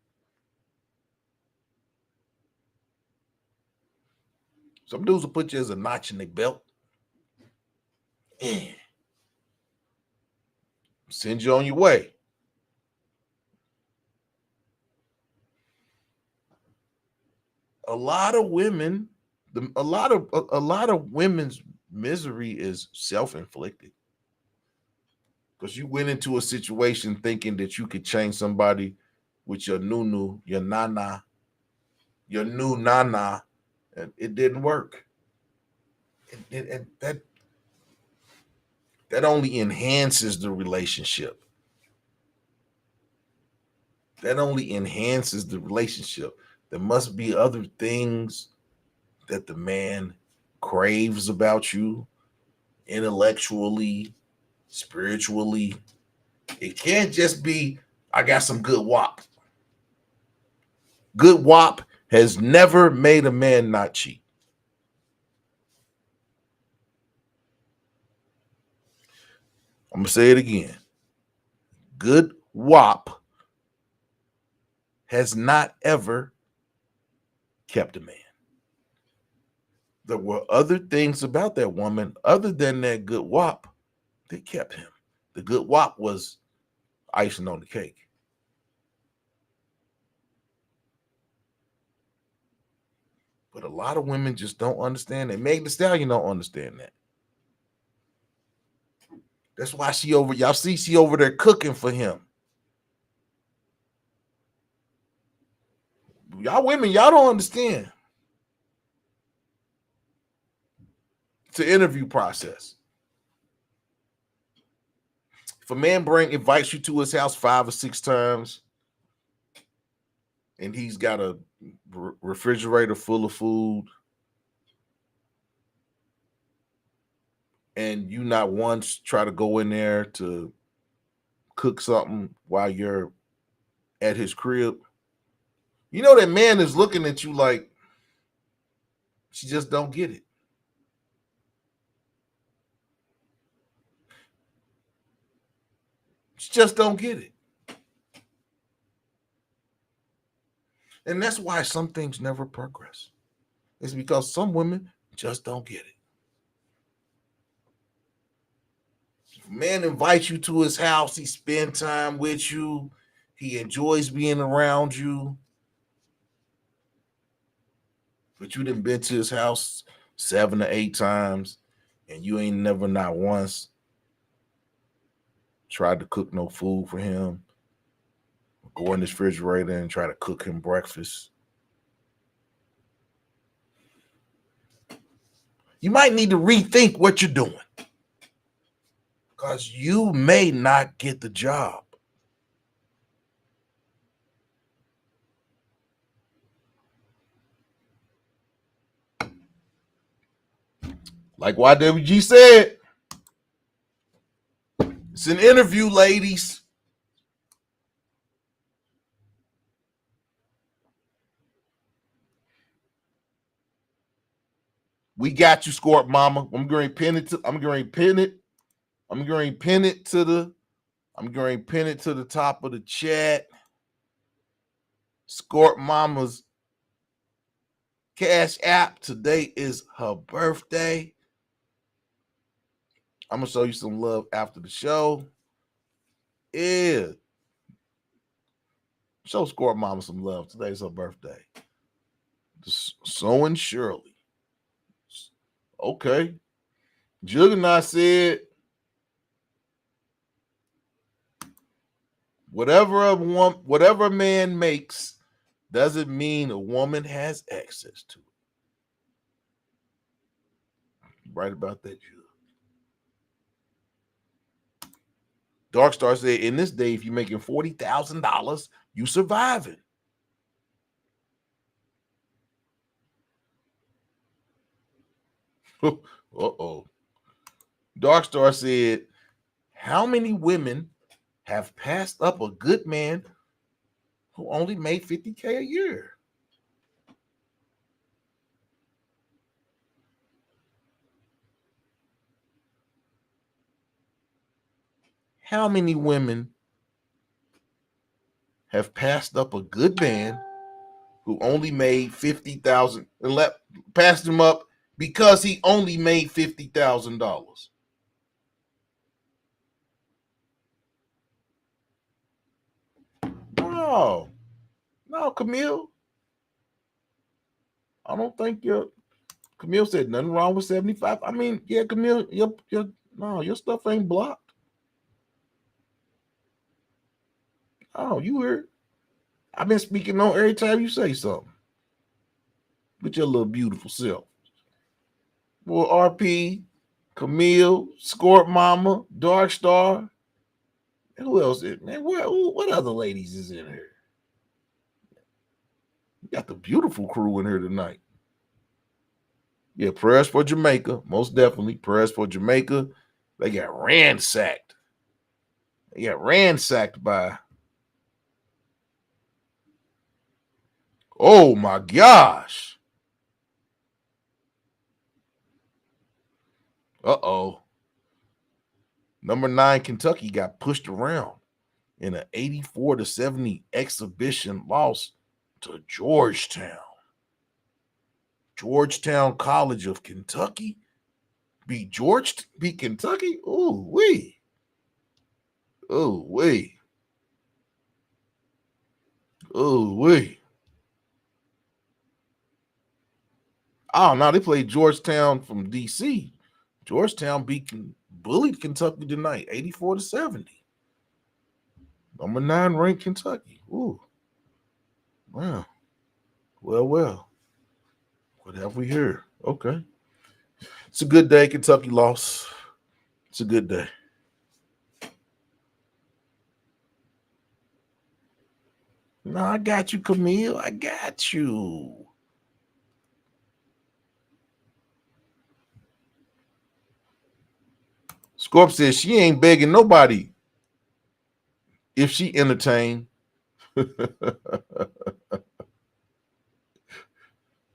Some dudes will put you as a notch in their belt. Send you on your way. A lot of women, a lot of women's misery is self-inflicted. Because you went into a situation thinking that you could change somebody with your new nana, and it didn't work. And that only enhances the relationship. That only enhances the relationship. There must be other things that the man craves about you, intellectually, spiritually. It can't just be, I got some good wop. Good wop has never made a man not cheat. I'm going to say it again. Good wop has not ever kept a man. There were other things about that woman other than that good wop that kept him. The good wop was icing on the cake. But a lot of women just don't understand that. Meg Thee Stallion don't understand that. That's why she over there cooking for him. Y'all women, y'all don't understand. It's an interview process. If a man invites you to his house 5 or 6 times, and he's got a refrigerator full of food, and you not once try to go in there to cook something while you're at his crib, you know that man is looking at you like she just don't get it. She just don't get it. And that's why some things never progress. It's because some women just don't get it. Man invites you to his house, he spend time with you, he enjoys being around you, but you done been to his house 7 or 8 times, and you ain't never not once tried to cook no food for him, go in the refrigerator and try to cook him breakfast. You might need to rethink what you're doing, because you may not get the job. Like YWG said, it's an interview, ladies. We got you, Scorp Mama. I'm going to pin it to the top of the chat. Scorp Mama's Cash App. Today is her birthday. I'm gonna show you some love after the show. Yeah. Show Scorp Mama some love. Today's her birthday. So and Shirley. Okay. Juggernaut said, whatever a man makes doesn't mean a woman has access to it. Right about that, Jug. Darkstar said, in this day, if you're making $40,000, you surviving. Uh-oh. Darkstar said, how many women have passed up a good man who only made $50K a year? How many women have passed up a good man who only made $50,000 and passed him up because he only made $50,000? No, Camille. I don't think Camille said nothing wrong with 75. I mean, yeah, Camille, your stuff ain't blocked. Oh, you heard? I've been speaking on every time you say something. With your little beautiful self. Well, RP, Camille, Scorp Mama, Dark Star. Who else is, man? What other ladies is in here? You got the beautiful crew in here tonight. Yeah, prayers for Jamaica. Most definitely. Prayers for Jamaica. They got ransacked. By. Oh my gosh. Uh-oh. Number 9 Kentucky got pushed around in an 84-70 exhibition loss to Georgetown. Georgetown College of Kentucky beat Kentucky. Ooh wee. Oh wee. Oh no, they played Georgetown from DC. Georgetown bullied Kentucky tonight, 84-70. Number 9 ranked Kentucky. Ooh. Wow. Well. What have we here? Okay. It's a good day. Kentucky lost. It's a good day. No, I got you, Camille. I got you. Scorp says she ain't begging nobody if she entertained.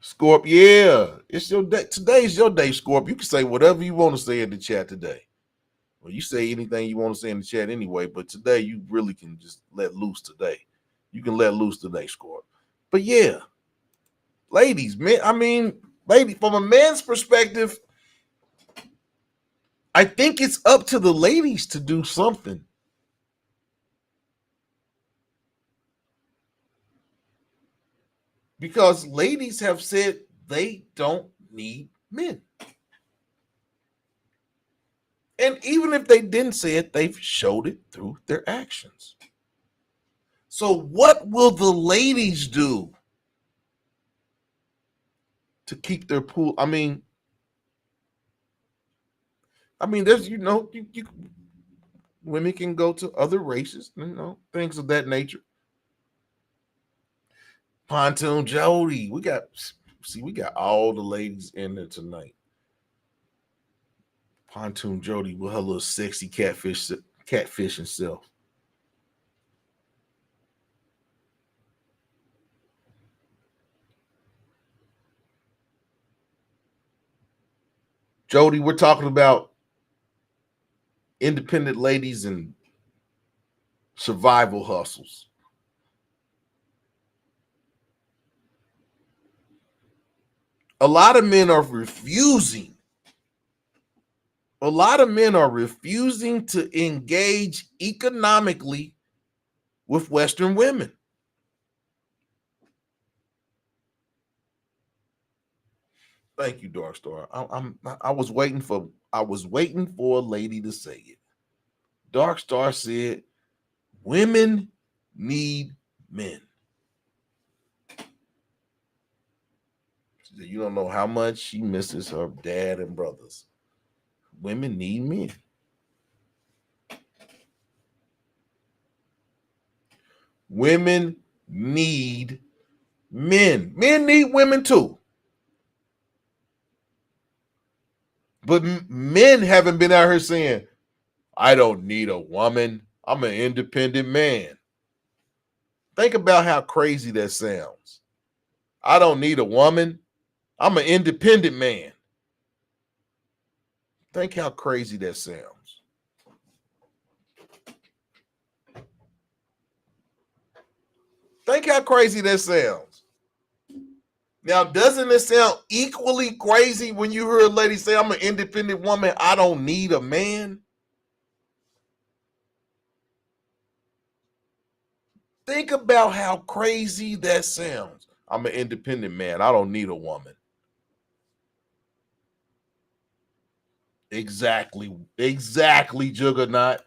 Scorp, yeah. It's your day. Today's your day, Scorp. You can say whatever you want to say in the chat today. Well, you say anything you want to say in the chat anyway, but today you really can just let loose today. You can let loose today, Scorp. But yeah, ladies, man, lady, from a man's perspective, I think it's up to the ladies to do something. Because ladies have said they don't need men. And even if they didn't say it, they've showed it through their actions. So what will the ladies do to keep their pool? I mean, there's, women can go to other races, things of that nature. Pontoon Jody, we got all the ladies in there tonight. Pontoon Jody with her little sexy catfishing self. Jody, we're talking about independent ladies and survival hustles. A lot of men are refusing. A lot of men are refusing to engage economically with Western women. Thank you, Dark Star. I was waiting for a lady to say it. Dark Star said, "Women need men." She said, "You don't know how much she misses her dad and brothers. Women need men." Women need men. Men need women too. But men haven't been out here saying, "I don't need a woman. I'm an independent man." Think about how crazy that sounds. I don't need a woman. I'm an independent man. Think how crazy that sounds. Think how crazy that sounds. Now, doesn't it sound equally crazy when you hear a lady say, "I'm an independent woman. I don't need a man"? Think about how crazy that sounds. I'm an independent man. I don't need a woman. Exactly, Juggernaut.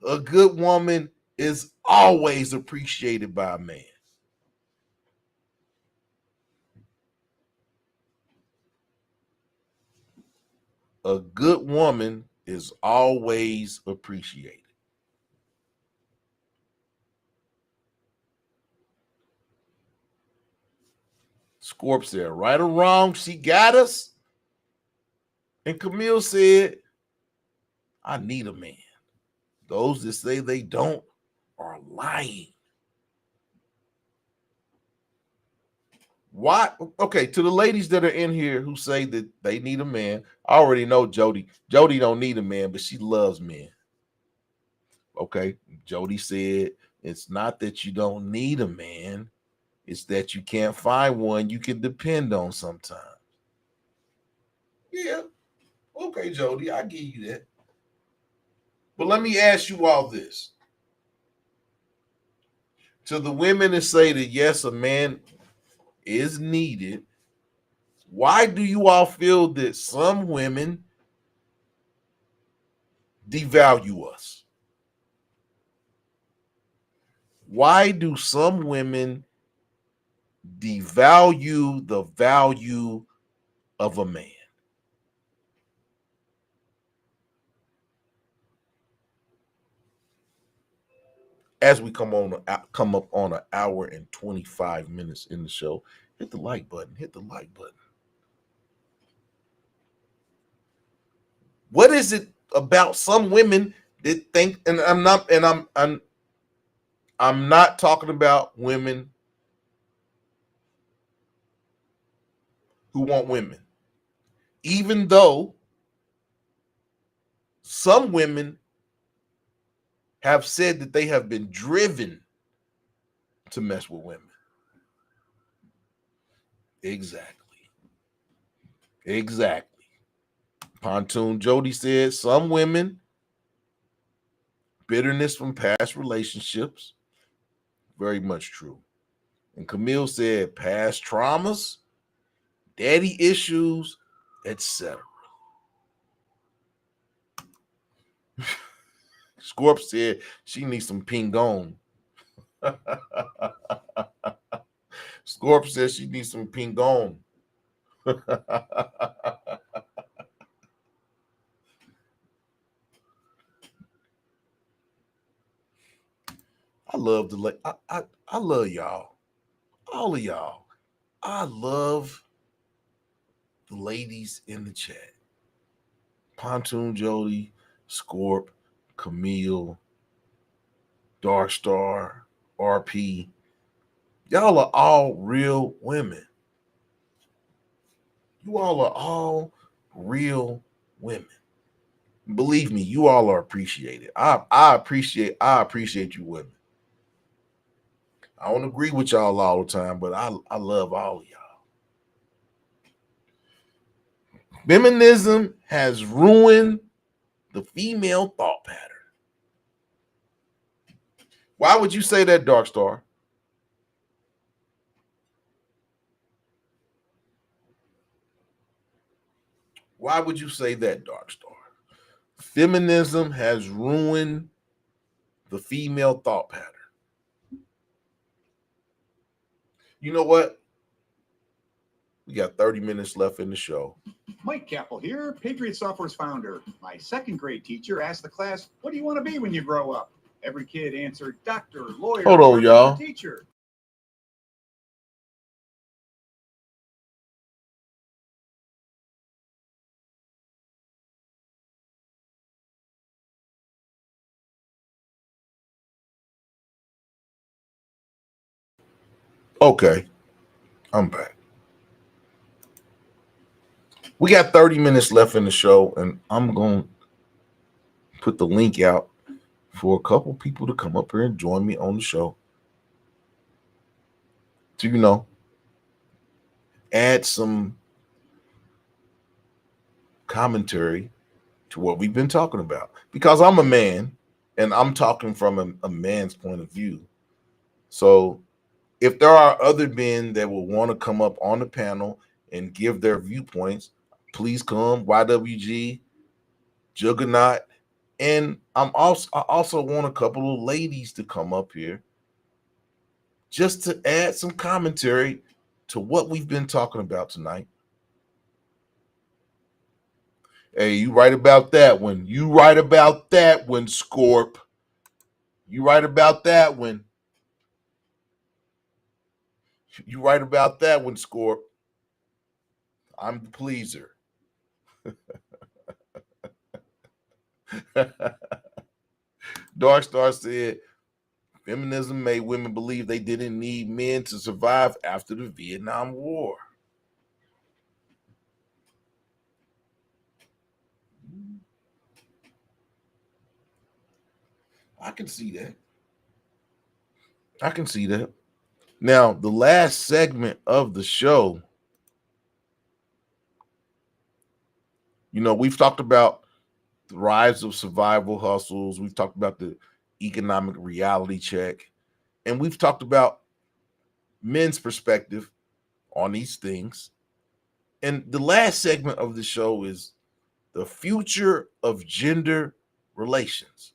A good woman is always appreciated by a man. A good woman is always appreciated. Scorp said, "Right or wrong, she got us." And Camille said, "I need a man." Those that say they don't are lying. Why? Okay, to the ladies that are in here who say that they need a man, I already know Jody. Jody don't need a man, but she loves men. Okay, Jody said it's not that you don't need a man, it's that you can't find one you can depend on sometimes. Yeah, okay, Jody, I give you that. But let me ask you all this. To the women that say that yes, a man is needed, why do you all feel that some women devalue us? Why do some women devalue the value of a man? As we come up on an hour and 25 minutes in the show, hit the like button. Hit the like button. What is it about some women that think? And I'm not talking about women who want women, even though some women have said that they have been driven to mess with women. Exactly. Pontoon Jody said some women, bitterness from past relationships. Very much true. And Camille said past traumas, daddy issues, etc. Scorp said she needs some pingon. Scorp says she needs some pingon. I love I love y'all. All of y'all. I love the ladies in the chat. Pontoon Jody, Scorp, Camille, Dark Star, RP. Y'all are all real women. You all are all real women. Believe me, you all are appreciated. I appreciate you women. I don't agree with y'all all the time, but I love all of y'all. Feminism has ruined the female thought pattern. Why would you say that, Dark Star? Why would you say that, Dark Star? Feminism has ruined the female thought pattern. You know what? We got 30 minutes left in the show. Mike Capel here, Patriot Software's founder. My second grade teacher asked the class, "What do you want to be when you grow up?" Every kid answered doctor, lawyer, Hold on, y'all. teacher. Okay, I'm back. We got 30 minutes left in the show, and I'm going to put the link out for a couple people to come up here and join me on the show to, add some commentary to what we've been talking about. Because I'm a man, and I'm talking from a man's point of view. So if there are other men that will want to come up on the panel and give their viewpoints, please come. YWG, Juggernaut, and I also want a couple of ladies to come up here just to add some commentary to what we've been talking about tonight. Hey, you right about that one. You right about that one, Scorp. You right about that one. You right about that one, Scorp. I'm the pleaser. Dark Star said, feminism made women believe they didn't need men to survive after the Vietnam War. I can see that. I can see that. Now, the last segment of the show, we've talked about the rise of survival hustles. We've talked about the economic reality check. And we've talked about men's perspective on these things. And the last segment of the show is the future of gender relations.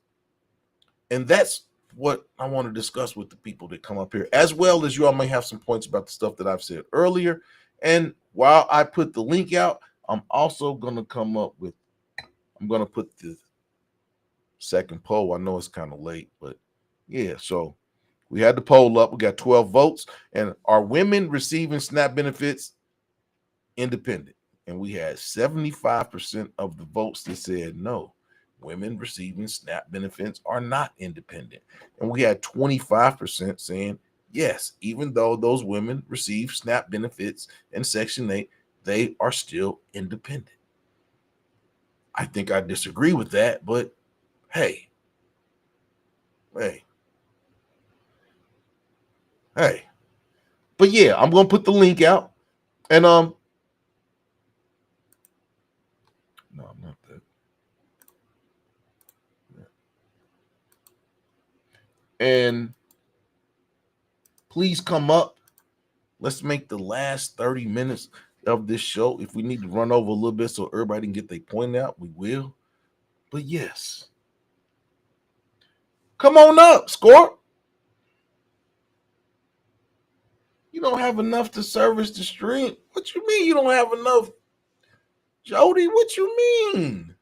And that's what I want to discuss with the people that come up here, as well as you all may have some points about the stuff that I've said earlier. And while I put the link out, I'm also going to I'm going to put the second poll. I know it's kind of late, but yeah, so we had the poll up. We got 12 votes. And are women receiving SNAP benefits independent? And we had 75% of the votes that said no. Women receiving SNAP benefits are not independent. And we had 25% saying yes, even though those women receive SNAP benefits in Section 8, they are still independent. I think I disagree with that, but hey. But yeah, I'm going to put the link out. And no, I'm And please come up. Let's make the last 30 minutes of this show. If we need to run over a little bit so everybody can get their point out, we will. But yes, come on up, Scorp. You don't have enough to service the stream. What you mean you don't have enough? Jody, what you mean?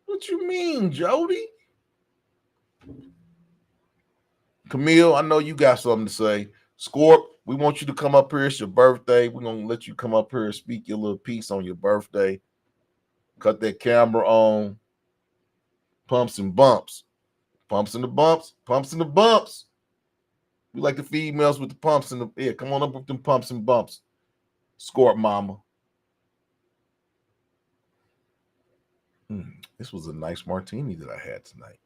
What you mean, Jody? Camille, I know you got something to say. Scorp, we want you to come up here. It's your birthday. We're going to let you come up here and speak your little piece on your birthday. Cut that camera on. Pumps and bumps. Pumps and the bumps. Pumps and the bumps. We like the females with the pumps and the yeah. Come on up with them pumps and bumps. Scorp mama. This was a nice martini that I had tonight.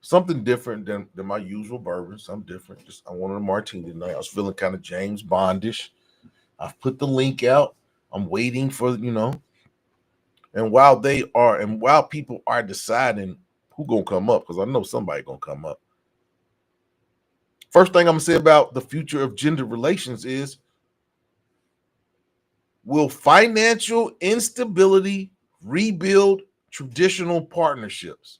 Something different than my usual bourbon. Something different. I wanted a martini tonight. I was feeling kind of James Bondish. I've put the link out. I'm waiting for, and while people are deciding who gonna come up, because I know somebody gonna come up. First thing I'm gonna say about the future of gender relations is, will financial instability rebuild traditional partnerships?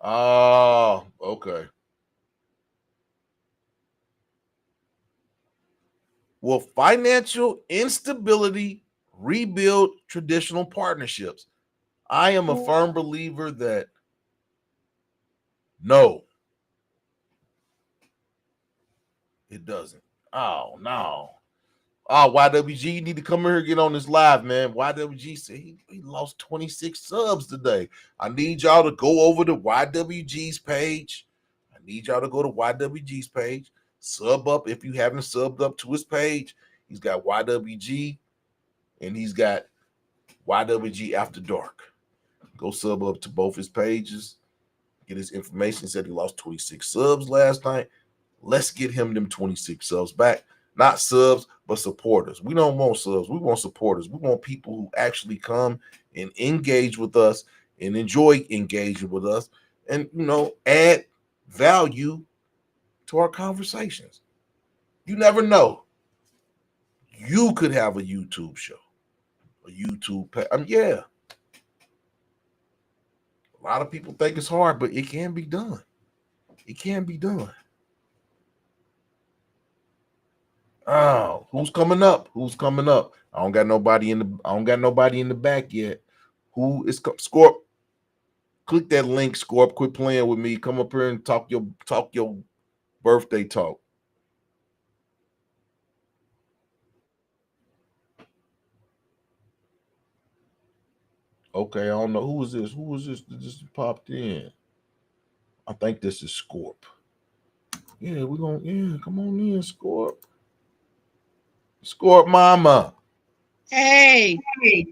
Okay. Will financial instability rebuild traditional partnerships? I am a firm believer that no, it doesn't. Oh, no. Oh, YWG, you need to come here and get on this live, man. YWG said he lost 26 subs today. I need y'all to go over to YWG's page. I need y'all to go to YWG's page. Sub up if you haven't subbed up to his page. He's got YWG and he's got YWG After Dark. Go sub up to both his pages. Get his information. He said he lost 26 subs last night. Let's get him them 26 subs back. Not subs, but supporters. We don't want subs. We want supporters. We want people who actually come and engage with us and enjoy engaging with us and, add value to our conversations. You never know. You could have a YouTube show, a YouTube page. Yeah. A lot of people think it's hard, but it can be done. It can be done. Oh, who's coming up? Who's coming up? I don't got nobody in the back yet. Who is Scorp? Click that link, Scorp. Quit playing with me. Come up here and talk your birthday talk. Okay, I don't know who is this. Who is this that just popped in? I think this is Scorp. Yeah, come on in, Scorp. Scorp mama. Hey,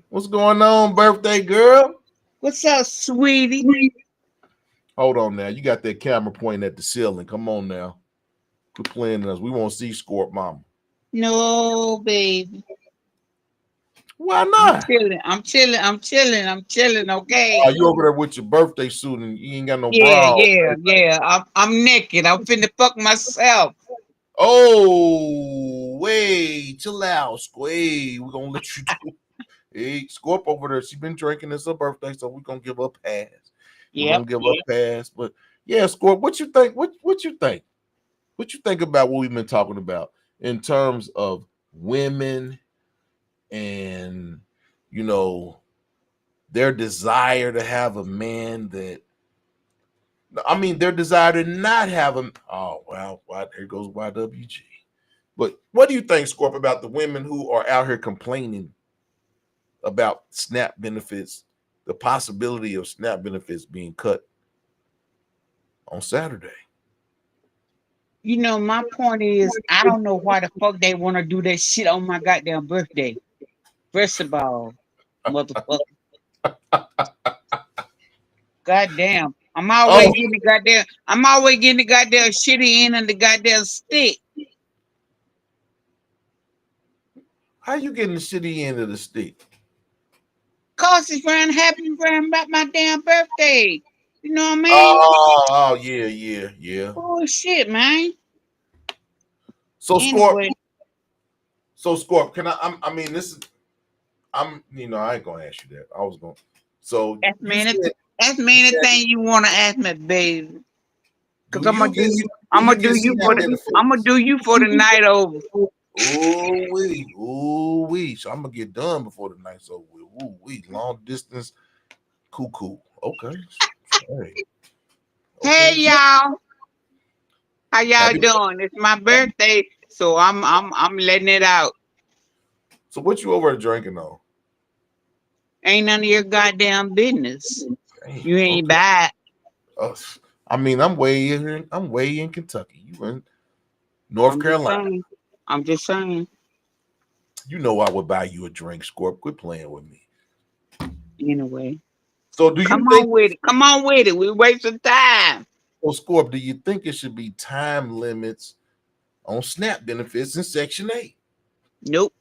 What's going on, birthday girl? what's up, sweetie? Hold on now. You got that camera pointing at the ceiling. Come on now. Quit playing us. We won't see Scorp mama. No, baby. Why not? I'm chilling, okay? You over there with your birthday suit and you ain't got no Yeah, bra on. yeah. I'm naked. I'm finna fuck myself. Oh, wait, chill out, Squay. We're gonna let you do. Hey, Scorp over there. She been drinking. It's her birthday, so we're gonna give her a pass. We're gonna give her a pass. But yeah, Scorp, what you think? What you think? What you think about what we've been talking about in terms of women and their desire to have a man their desire to not have him. Oh, well, here goes YWG. But what do you think, Scorp, about the women who are out here complaining about SNAP benefits, the possibility of SNAP benefits being cut on Saturday? My point is, I don't know why the fuck they want to do that shit on my goddamn birthday. First of all, motherfucker. Goddamn. I'm always getting the goddamn shitty end of the goddamn stick. How you getting the shitty end of the stick? Cause it's around about my damn birthday. You know what I mean? Oh, yeah. Bullshit, man. So Scorp, Anyway, can I mean, this is I ain't gonna ask you that. I was going. So ask you me any, said, ask me anything you wanna ask me, baby. Cause do you get do you get SNAP I'm gonna benefits? do you for the night over. Ooh wee. So I'm gonna get done before the night's over with. Ooh wee, long distance, cool. Okay. Hey, Hey okay. y'all, how y'all Happy. doing? It's my birthday, so I'm letting it out. So what you over there drinking on? Ain't none of your goddamn business. Damn. You ain't Okay. bad. Uh, I mean, I'm way in Kentucky. You in North I'm just Carolina. saying. I'm just saying. You know I would buy you a drink, Scorp. Quit playing with me. Anyway, So do you come think on with it. Come on with it. We wasting time. Scorp, do you think it should be time limits on SNAP benefits in Section 8? Nope.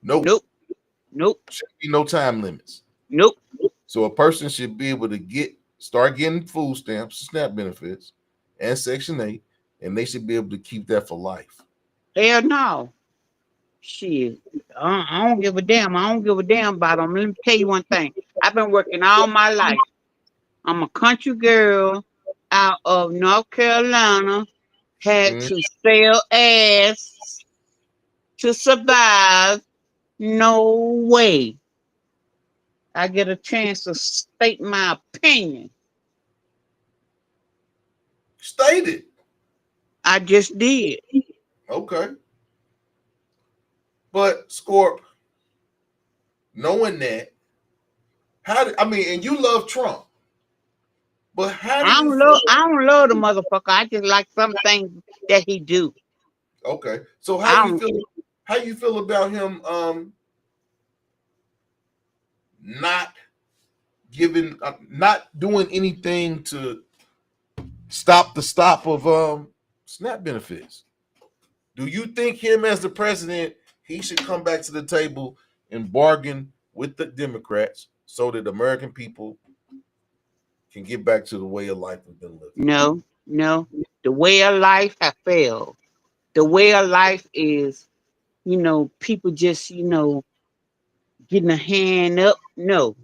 Nope. Nope. Nope. Should be no time limits. Nope. So a person should be able to start getting food stamps, SNAP benefits, and Section 8, and they should be able to keep that for life. Hell no. Shit. I don't give a damn. I don't give a damn about them. Let me tell you one thing. I've been working all my life. I'm a country girl out of North Carolina. Had Mm. to sell ass to survive. No way. I get a chance to state my opinion. State it. I just did. Okay. But Scorp, knowing that, and you love Trump, but how do you feel? I don't love the motherfucker. I just like some things that he do. Okay. So how I you don't feel? How you feel about him not not doing anything to stop the stop of SNAP benefits? Do you think him as the president, he should come back to the table and bargain with the Democrats so that American people can get back to the way of life we've been living? no. The way of life have failed. The way of life is, people just, getting a hand up. No.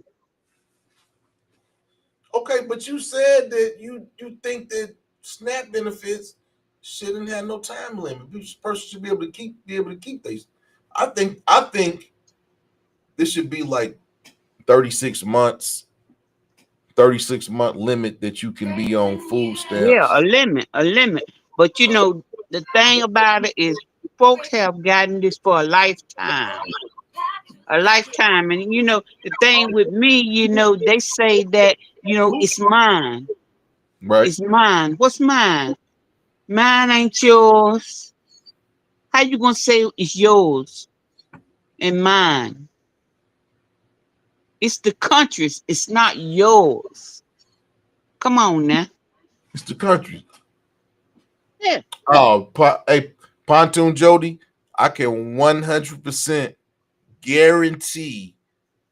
Okay, but you said that you think that SNAP benefits shouldn't have no time limit. Each person should be able to keep these. I think this should be like 36 months, 36-month limit that you can be on food Yeah, stamps. a limit. But the thing about it is folks have gotten this for a lifetime. A lifetime. And the thing with me, they say that, it's mine. Right? It's mine. What's mine? Mine ain't yours. How you gonna say it's yours and mine? It's the country's. It's not yours. Come on now. It's the country. Yeah. Hey, Pontoon Jody, I can 100% guarantee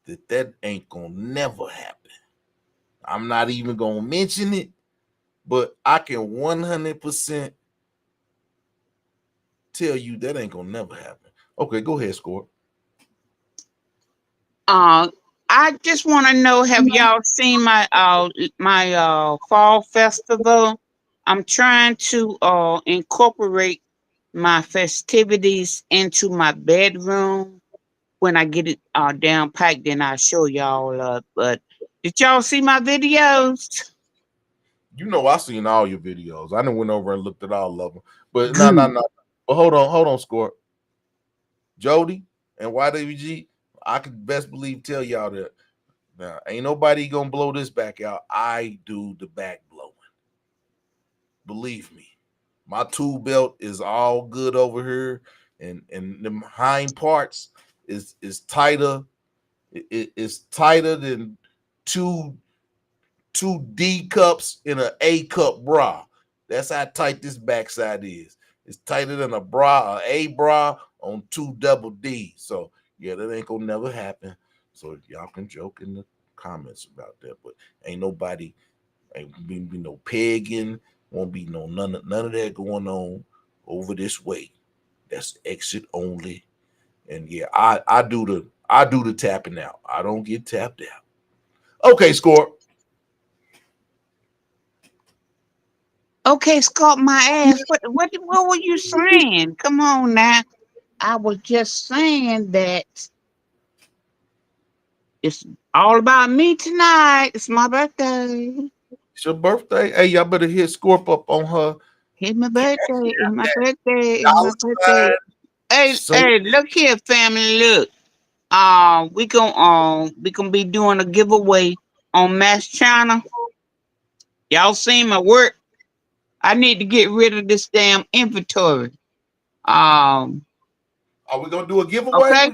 that ain't gonna never happen. I'm not even gonna mention it, but I can 100% tell you that ain't gonna never happen. Okay, go ahead, Score. Uh, I just want to know: have y'all seen my fall festival? I'm trying to incorporate my festivities into my bedroom. When I get it down packed, then I'll show y'all. But did y'all see my videos? You know I seen all your videos. I done went over and looked at all of them. But no, no, Good. no. But hold on, Score. Jody and YWG, I could best believe tell y'all that now ain't nobody gonna blow this back out. I do the back blowing. Believe me. My tool belt is all good over here, and the hind parts is tighter. It's tighter than two D cups in an A cup bra. That's how tight this backside is. It's tighter than a bra, a bra on two double D. So yeah, that ain't gonna never happen. So y'all can joke in the comments about that. But ain't nobody, ain't be no pegging, won't be no none of that going on over this way. That's exit only. And yeah, I do the tapping out. I don't get tapped out. Okay, Score. Okay, Scott, my ass. What were you saying? Come on now. I was just saying that it's all about me tonight. It's my birthday. It's your birthday. Hey, y'all better hit Scorp up on her. It's my birthday. It's my birthday. It's my Dollar birthday. sign. Hey, So hey, look here, family. Look. We gonna be doing a giveaway on Mass China. Y'all seen my work. I need to get rid of this damn inventory. Um, are we gonna do a giveaway? okay.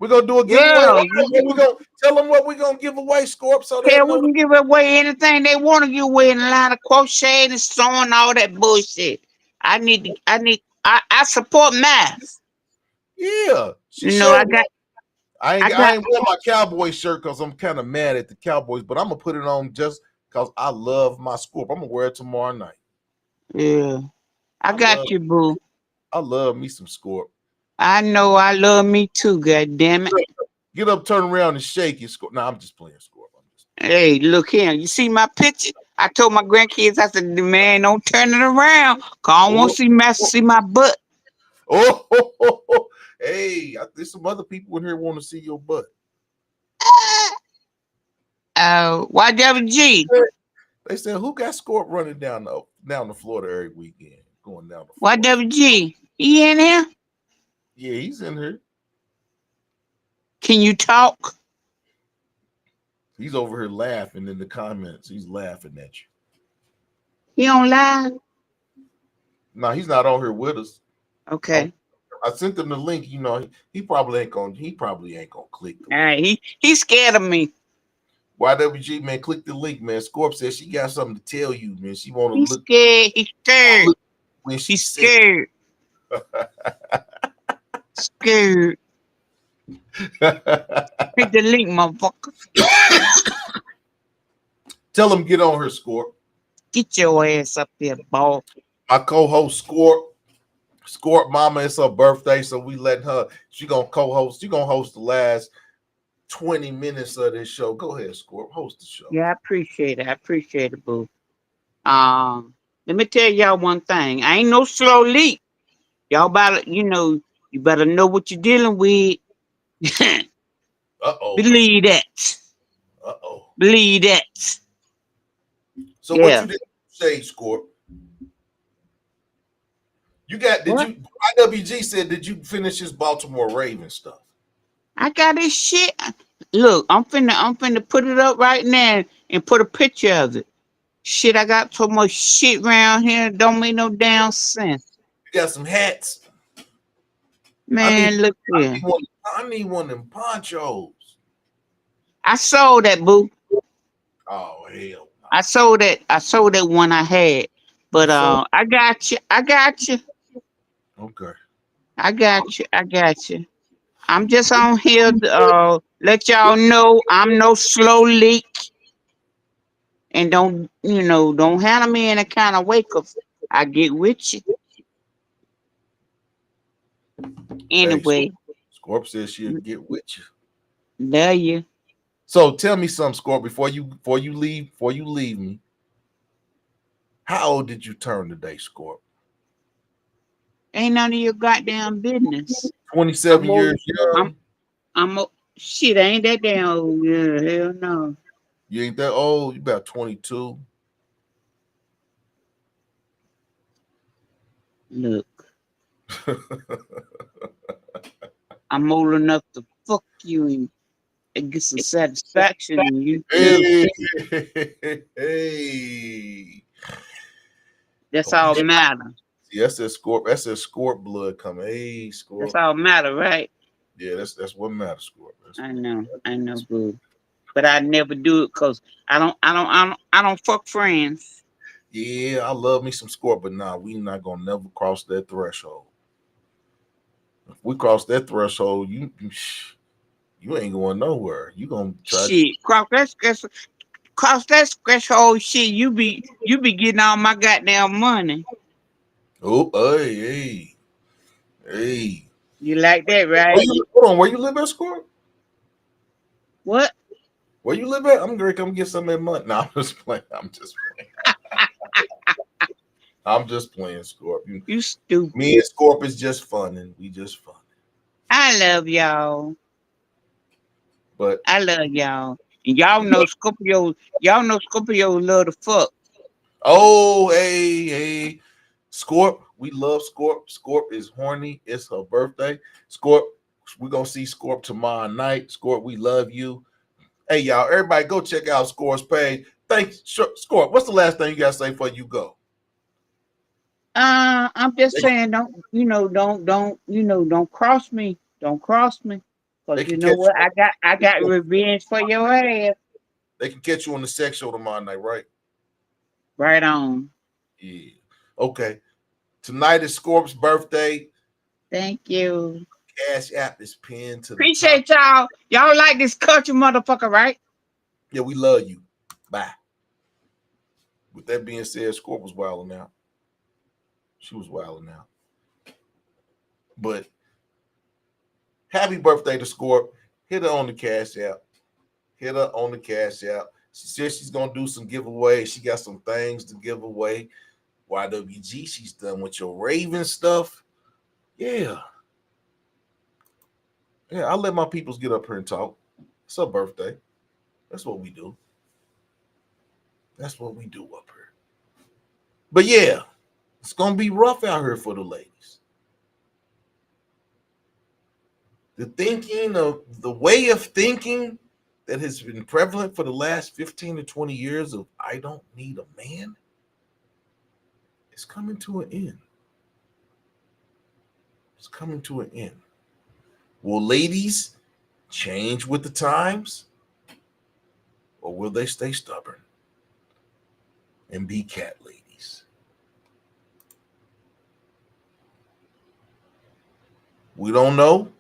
We're gonna do a giveaway. Yeah, We gonna tell them what we're gonna give away, Scorp, so they hell, we know. can give away anything they want to give away in a line of crocheting, sewing, all that bullshit. I support math. Yeah, she You know, showed. I I got, ain't wear my cowboy shirt because I'm kind of mad at the Cowboys, but I'm gonna put it on just because I love my Scorp. I'm gonna wear it tomorrow night. yeah, I got you, boo. I love me some Scorp. I know I love me too, god damn it. Get up, turn around, and shake it. Scorp. Nah, I'm just playing Scorp. Hey, look here. You see my picture? I told my grandkids, I said, man, don't turn it around. Cause I don't want to see Master see my butt. Oh, hey, there's some other people in here want to see your butt. YWG. They said, who got Scorp running down the Florida every weekend, going down the Florida? YWG. He in here? Yeah, he's in here. Can you talk? He's over here laughing in the comments. He's laughing at you. He on live? No, he's not on here with us. Okay. I sent him the link. You know, he probably ain't gonna click. All right. He's scared of me. YWG, man, click the link, man. Scorp says she got something to tell you, man. She want to He's look. scared. He's scared. When He's scared. Scared. Click the link, motherfucker. Tell him get on her, Scorp. Get your ass up there, ball. My co-host Scorp mama, it's her birthday, so we letting her. She gonna co-host. She gonna host the last 20 minutes of this show. Go ahead, Scorp. Host the show. Yeah, I appreciate it. I appreciate it, boo. Let me tell y'all one thing. I ain't no slow leak. Y'all better, you better know what you're dealing with. Uh-oh. Believe that. Uh-oh. Believe that. So what you did say, Scorp? IWG said, did you finish his Baltimore Ravens stuff? I got this shit. Look, I'm finna put it up right now and put a picture of it. Shit, I got so much shit around here. Don't make no damn sense. You got some hats. Man, look here. I need one of them ponchos. I sold that, boo. Oh hell. I sold that one I had. But I got you. Okay. I got you. I'm just on here to let y'all know I'm no slow leak. And don't handle me in a kind of way, 'cause I get with you. Anyway. Hey, Scorp says she'll get with you. There you. So tell me something, Scorp, before you leave me. How old did you turn today, Scorp? Ain't none of your goddamn business. 27 years young. Shit, I ain't that damn old. Yeah, hell no. You ain't that old. You about 22. Look. I'm old enough to fuck you and get some satisfaction in you. Hey. That's all matter. Yes, that's Scorp blood coming. Hey, Scorp. That's all matter, right? Yeah, that's what matters, Scorp. I know, boo. But I never do it because I don't fuck friends. Yeah, I love me some Scorp, but nah, we not gonna never cross that threshold. If we cross that threshold, You ain't going nowhere. You gonna try. Shit, cross that threshold. Shit, you be getting all my goddamn money. Oh, hey. You like that, right? Hold on. Where you live at, Score? What? Where you live at? I'm gonna come get some of that money. No, I'm just playing. I'm just playing, Scorp. You stupid. Me and Scorp is just fun, and we just fun. I love y'all. But I love y'all. And y'all know Scorpio. Y'all know Scorpio love to fuck. oh, hey, Scorp. We love Scorp. Scorp is horny. It's her birthday. Scorp, we're gonna see Scorp tomorrow night. Scorp, we love you. Hey, y'all, everybody go check out Scorp's page. Thanks, Scorp. What's the last thing you gotta say before you go? I'm just saying, don't cross me. Don't cross me. They Cause you can know catch what? I got revenge for your ass. They can catch you on the sex show tomorrow night, right? Right on. Yeah. Okay. Tonight is Scorp's birthday. Thank you. Cash app is pinned to the Appreciate top. y'all. Y'all like this culture, motherfucker, right? Yeah, we love you. Bye. With that being said, Scorp was wilding out. She was wilding out. But happy birthday to Scorp. Hit her on the Cash app. Hit her on the Cash app. She said she's gonna do some giveaways. She got some things to give away. YWG, she's done with your Raven stuff. Yeah. Yeah, I'll let my peoples get up here and talk. It's her birthday. That's what we do. That's what we do up here. But yeah, it's gonna be rough out here for the ladies. The way of thinking that has been prevalent for the last 15 to 20 years of I don't need a man is coming to an end. It's coming to an end. Will ladies change with the times? Or will they stay stubborn and be cat ladies? We don't know.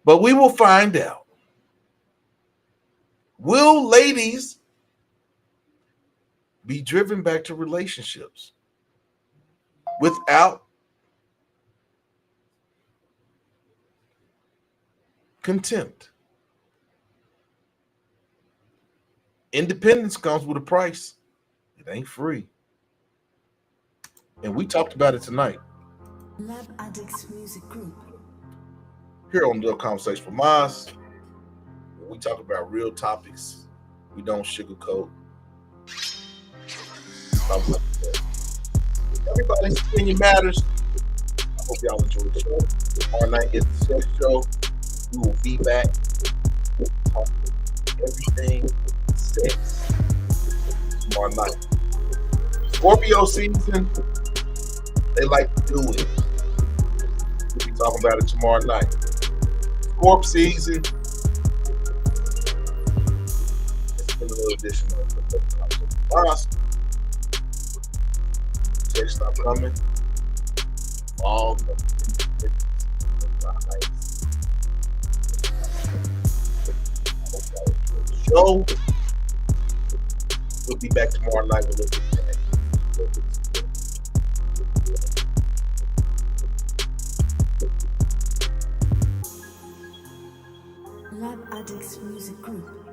But we will find out. Will ladies be driven back to relationships without contempt? Independence comes with a price. It ain't free. And we talked about it tonight. Lab Addicts Music Group. Here on the Conversation for Maas, we talk about real topics. We don't sugarcoat. Everybody's opinion matters. I hope y'all enjoy the show. Tomorrow night is the sex show. We will be back. We'll talk everything sex tomorrow night. Scorpio season, they like to do it. We'll be talking about it tomorrow night. Scorp season, it's been a little edition of the Maas. Checks stop coming. All the show. We'll be back tomorrow night with a little bit. Lab Addicts Music Group.